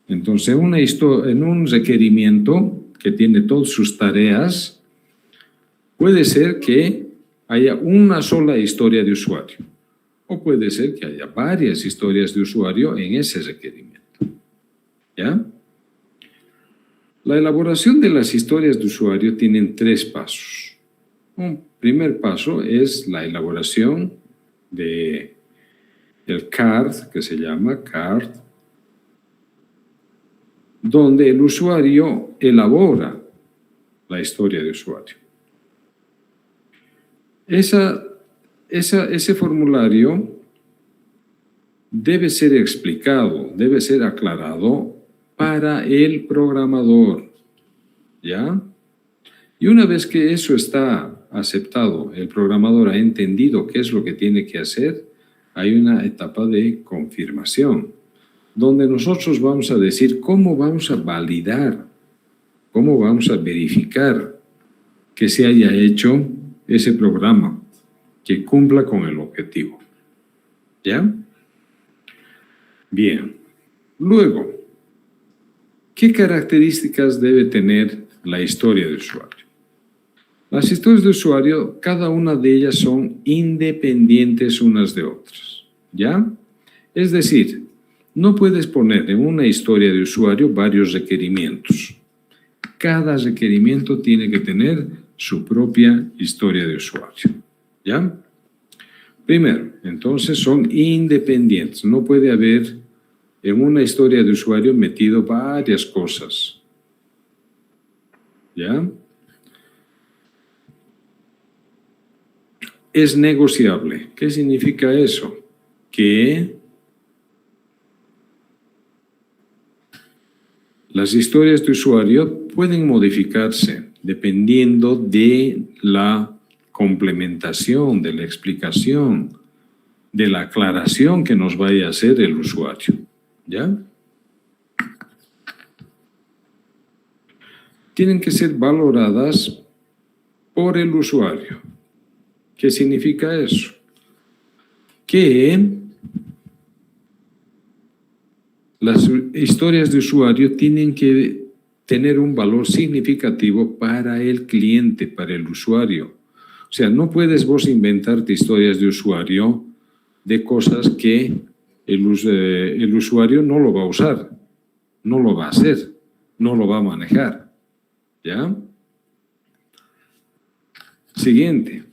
Entonces, en un requerimiento que tiene todas sus tareas, puede ser que haya una sola historia de usuario. O puede ser que haya varias historias de usuario en ese requerimiento. ¿Ya? La elaboración de las historias de usuario tiene 3 pasos. Un primer paso es la elaboración del CARD, que se llama CARD, donde el usuario elabora la historia de usuario. Ese formulario debe ser explicado, debe ser aclarado para el programador, ¿ya? Y una vez que eso está aceptado, el programador ha entendido qué es lo que tiene que hacer, hay una etapa de confirmación, donde nosotros vamos a decir cómo vamos a validar, cómo vamos a verificar que se haya hecho ese programa, que cumpla con el objetivo. ¿Ya? Bien. Luego, ¿qué características debe tener la historia de usuario? Las historias de usuario, cada una de ellas son independientes unas de otras. ¿Ya? Es decir, no puedes poner en una historia de usuario varios requerimientos. Cada requerimiento tiene que tener su propia historia de usuario. ¿Ya? Primero, entonces son independientes. No puede haber en una historia de usuario metido varias cosas. ¿Ya? Es negociable. ¿Qué significa eso? Que las historias de usuario pueden modificarse dependiendo de la complementación, de la explicación, de la aclaración que nos vaya a hacer el usuario. ¿Ya? Tienen que ser valoradas por el usuario. ¿Qué significa eso? Que las historias de usuario tienen que tener un valor significativo para el cliente, para el usuario. O sea, no puedes vos inventarte historias de usuario de cosas que el usuario no lo va a usar, no lo va a hacer, no lo va a manejar. ¿Ya? Siguiente.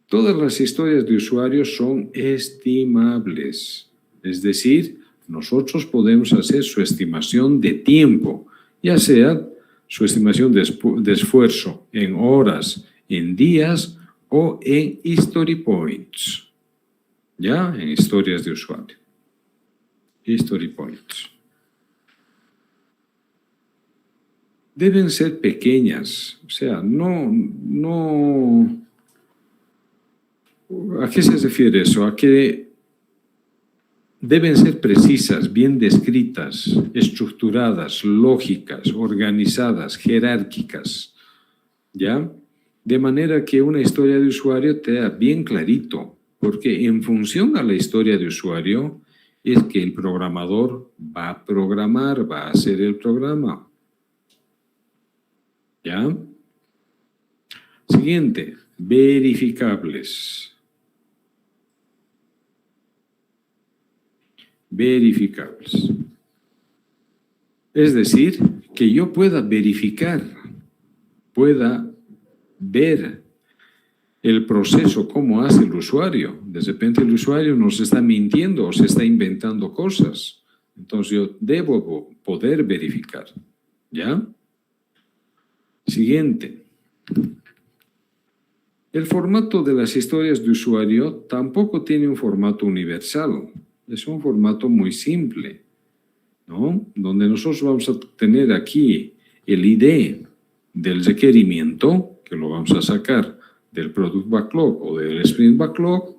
Todas las historias de usuario son estimables. Es decir, nosotros podemos hacer su estimación de tiempo, ya sea su estimación de esfuerzo en horas, en días o en history points. ¿Ya? En historias de usuario. History points. Deben ser pequeñas, o sea, no. ¿A qué se refiere eso? A que deben ser precisas, bien descritas, estructuradas, lógicas, organizadas, jerárquicas, ¿ya? De manera que una historia de usuario te da bien clarito, porque en función a la historia de usuario es que el programador va a programar, va a hacer el programa. ¿Ya? Siguiente, verificables. Verificables. Es decir, que yo pueda verificar, pueda ver el proceso, cómo hace el usuario. De repente el usuario nos está mintiendo o se está inventando cosas. Entonces yo debo poder verificar. ¿Ya? Siguiente. El formato de las historias de usuario tampoco tiene un formato universal. Es un formato muy simple, ¿no? Donde nosotros vamos a tener aquí el ID del requerimiento, que lo vamos a sacar del Product Backlog o del Sprint Backlog,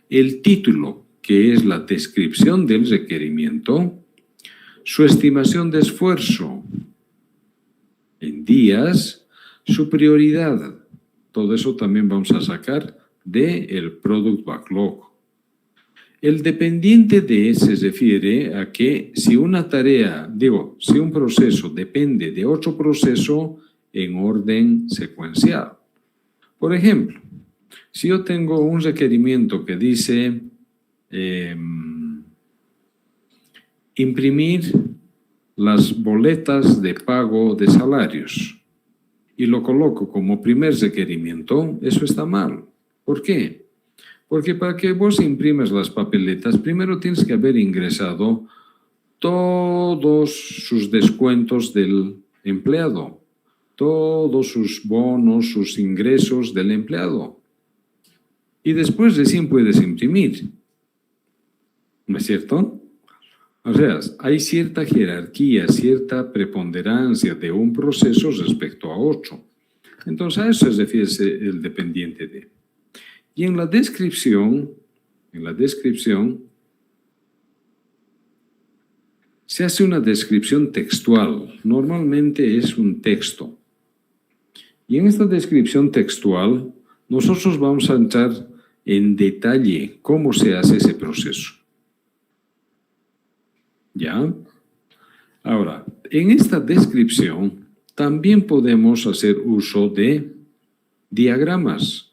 el título, que es la descripción del requerimiento, su estimación de esfuerzo en días, su prioridad. Todo eso también vamos a sacar del Product Backlog. El dependiente de se refiere a que si una tarea, si un proceso depende de otro proceso en orden secuencial. Por ejemplo, si yo tengo un requerimiento que dice imprimir las boletas de pago de salarios y lo coloco como primer requerimiento, eso está mal. ¿Por qué? Porque para que vos imprimas las papeletas, primero tienes que haber ingresado todos sus descuentos del empleado, todos sus bonos, sus ingresos del empleado. Y después recién puedes imprimir. ¿No es cierto? O sea, hay cierta jerarquía, cierta preponderancia de un proceso respecto a otro. Entonces, a eso se refiere el dependiente de. Y en la descripción, se hace una descripción textual. Normalmente es un texto. Y en esta descripción textual, nosotros vamos a entrar en detalle cómo se hace ese proceso. ¿Ya? Ahora, en esta descripción también podemos hacer uso de diagramas,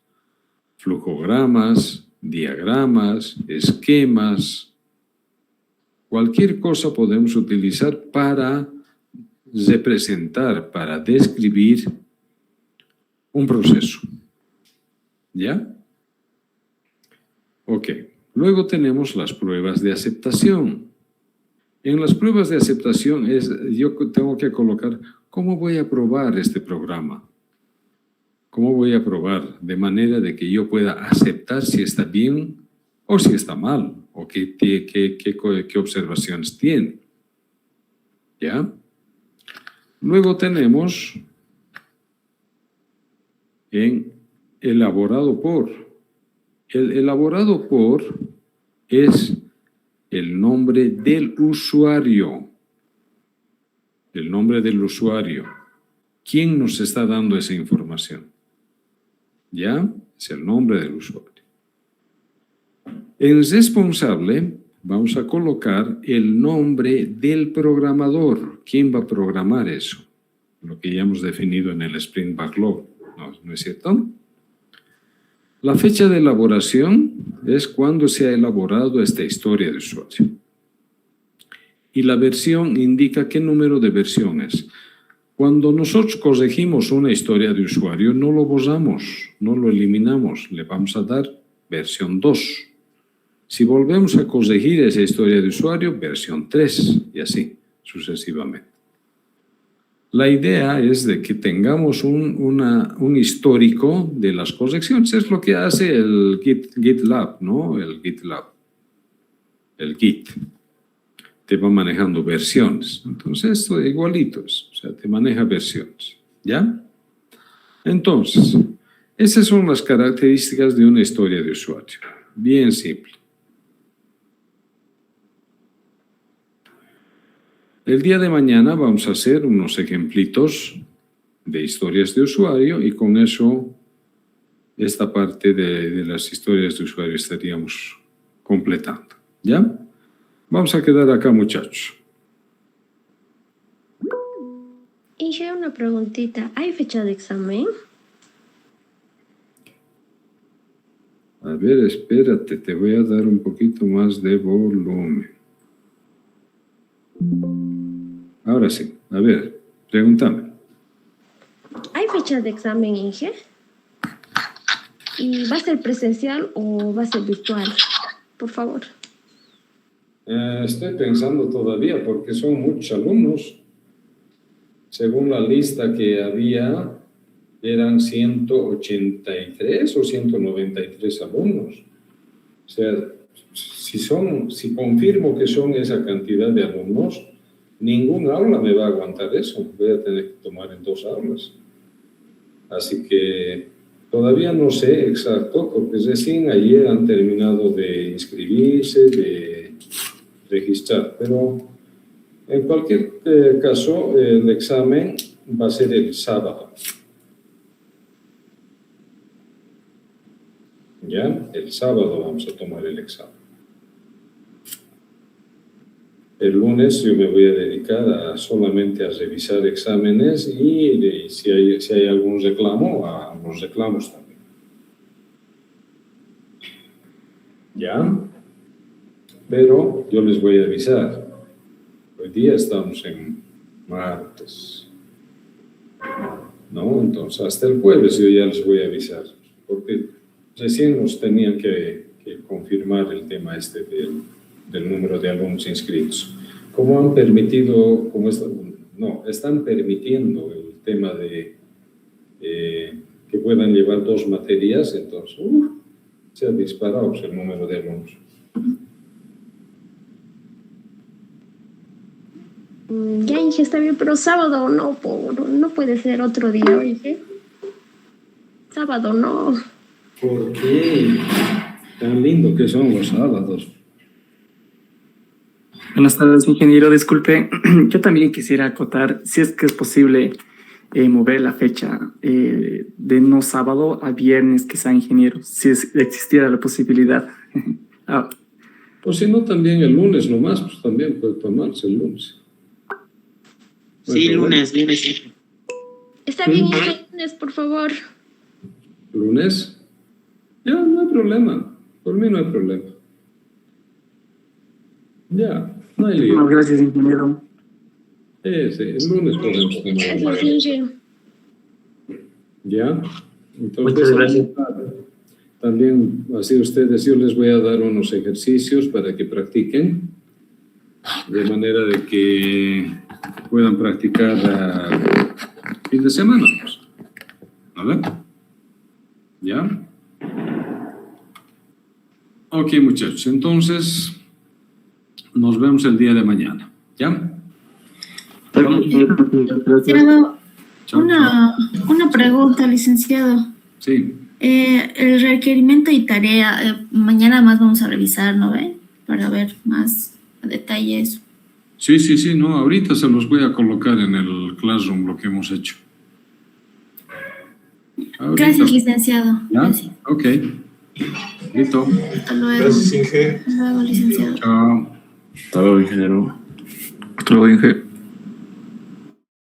flujogramas, diagramas, esquemas. Cualquier cosa podemos utilizar para representar, para describir un proceso. ¿Ya? Ok. Luego tenemos las pruebas de aceptación. En las pruebas de aceptación yo tengo que colocar cómo voy a probar este programa. ¿Cómo voy a probar? De manera de que yo pueda aceptar si está bien o si está mal, o qué observaciones tiene. ¿Ya? Luego tenemos en elaborado por. El elaborado por es el nombre del usuario. El nombre del usuario. ¿Quién nos está dando esa información? ¿Ya? Es el nombre del usuario. En responsable vamos a colocar el nombre del programador. ¿Quién va a programar eso? Lo que ya hemos definido en el Sprint Backlog. ¿No es cierto? La fecha de elaboración es cuando se ha elaborado esta historia de usuario. Y la versión indica qué número de versión es. Cuando nosotros corregimos una historia de usuario, no lo borramos, no lo eliminamos, le vamos a dar versión 2. Si volvemos a corregir esa historia de usuario, versión 3, y así sucesivamente. La idea es de que tengamos un histórico de las correcciones. Es lo que hace el GitLab, ¿no? El GitLab. El Git. Te va manejando versiones. Entonces, esto es igualito. O sea, te maneja versiones. ¿Ya? Entonces, esas son las características de una historia de usuario. Bien simple. El día de mañana vamos a hacer unos ejemplitos de historias de usuario y con eso esta parte de las historias de usuario estaríamos completando. ¿Ya? Vamos a quedar acá, muchachos. Inge, una preguntita. ¿Hay fecha de examen? A ver, espérate, te voy a dar un poquito más de volumen. Ahora sí, a ver, pregúntame. ¿Hay fecha de examen, Inge? ¿Y va a ser presencial o va a ser virtual? Por favor. Estoy pensando todavía porque son muchos alumnos. Según la lista que había, eran 183 o 193 alumnos. O sea, si confirmo que son esa cantidad de alumnos, ningún aula me va a aguantar eso. Voy a tener que tomar en 2 aulas. Así que todavía no sé exacto, porque recién ayer han terminado de inscribirse, de registrar. Pero en cualquier caso, el examen va a ser el sábado. ¿Ya? El sábado vamos a tomar el examen. El lunes yo me voy a dedicar solamente a revisar exámenes y si hay algún reclamo, a los reclamos también. ¿Ya? Pero yo les voy a avisar. Hoy día estamos en martes. ¿No? Entonces, hasta el jueves yo ya les voy a avisar. Porque recién nos tenían que confirmar el tema del número de alumnos inscritos. Como han permitido, están permitiendo el tema de que puedan llevar 2 materias, entonces se ha disparado el número de alumnos. Ya, Inge, está bien, pero sábado no puede ser otro día, Inge. Sábado no. ¿Por qué? Tan lindo que son los sábados. Buenas tardes, ingeniero. Disculpe, yo también quisiera acotar, si es que es posible, mover la fecha de no sábado a viernes, quizá, ingeniero, si existiera la posibilidad. O si no, también el lunes nomás, pues también puede tomarse el lunes. Sí, lunes. Está bien, Inge, lunes, por favor. ¿Lunes? Ya, no hay problema. Por mí no hay problema. Ya, no hay lío. Gracias, ingeniero. Sí, el lunes podemos tomar. Gracias, Inge. ¿Ya? Entonces, muchas gracias. También, así ustedes, yo les voy a dar unos ejercicios para que practiquen. de manera de que puedan practicar fin de semana. Pues. ¿Vale? ¿Ya? Ok, muchachos. Entonces, nos vemos el día de mañana. ¿Ya? Licenciado, Chao, una pregunta, licenciado. Sí. El requerimiento y tarea, mañana más vamos a revisar, ¿no ve? Para ver más a detalle eso. Sí, no, ahorita se los voy a colocar en el Classroom lo que hemos hecho. Ahorita. Gracias, licenciado. ¿Ya? Gracias. Ok. Listo. Hasta luego. Gracias, Inge. Hasta luego, licenciado. Chao. Hasta luego, ingeniero. Hasta luego, Inge.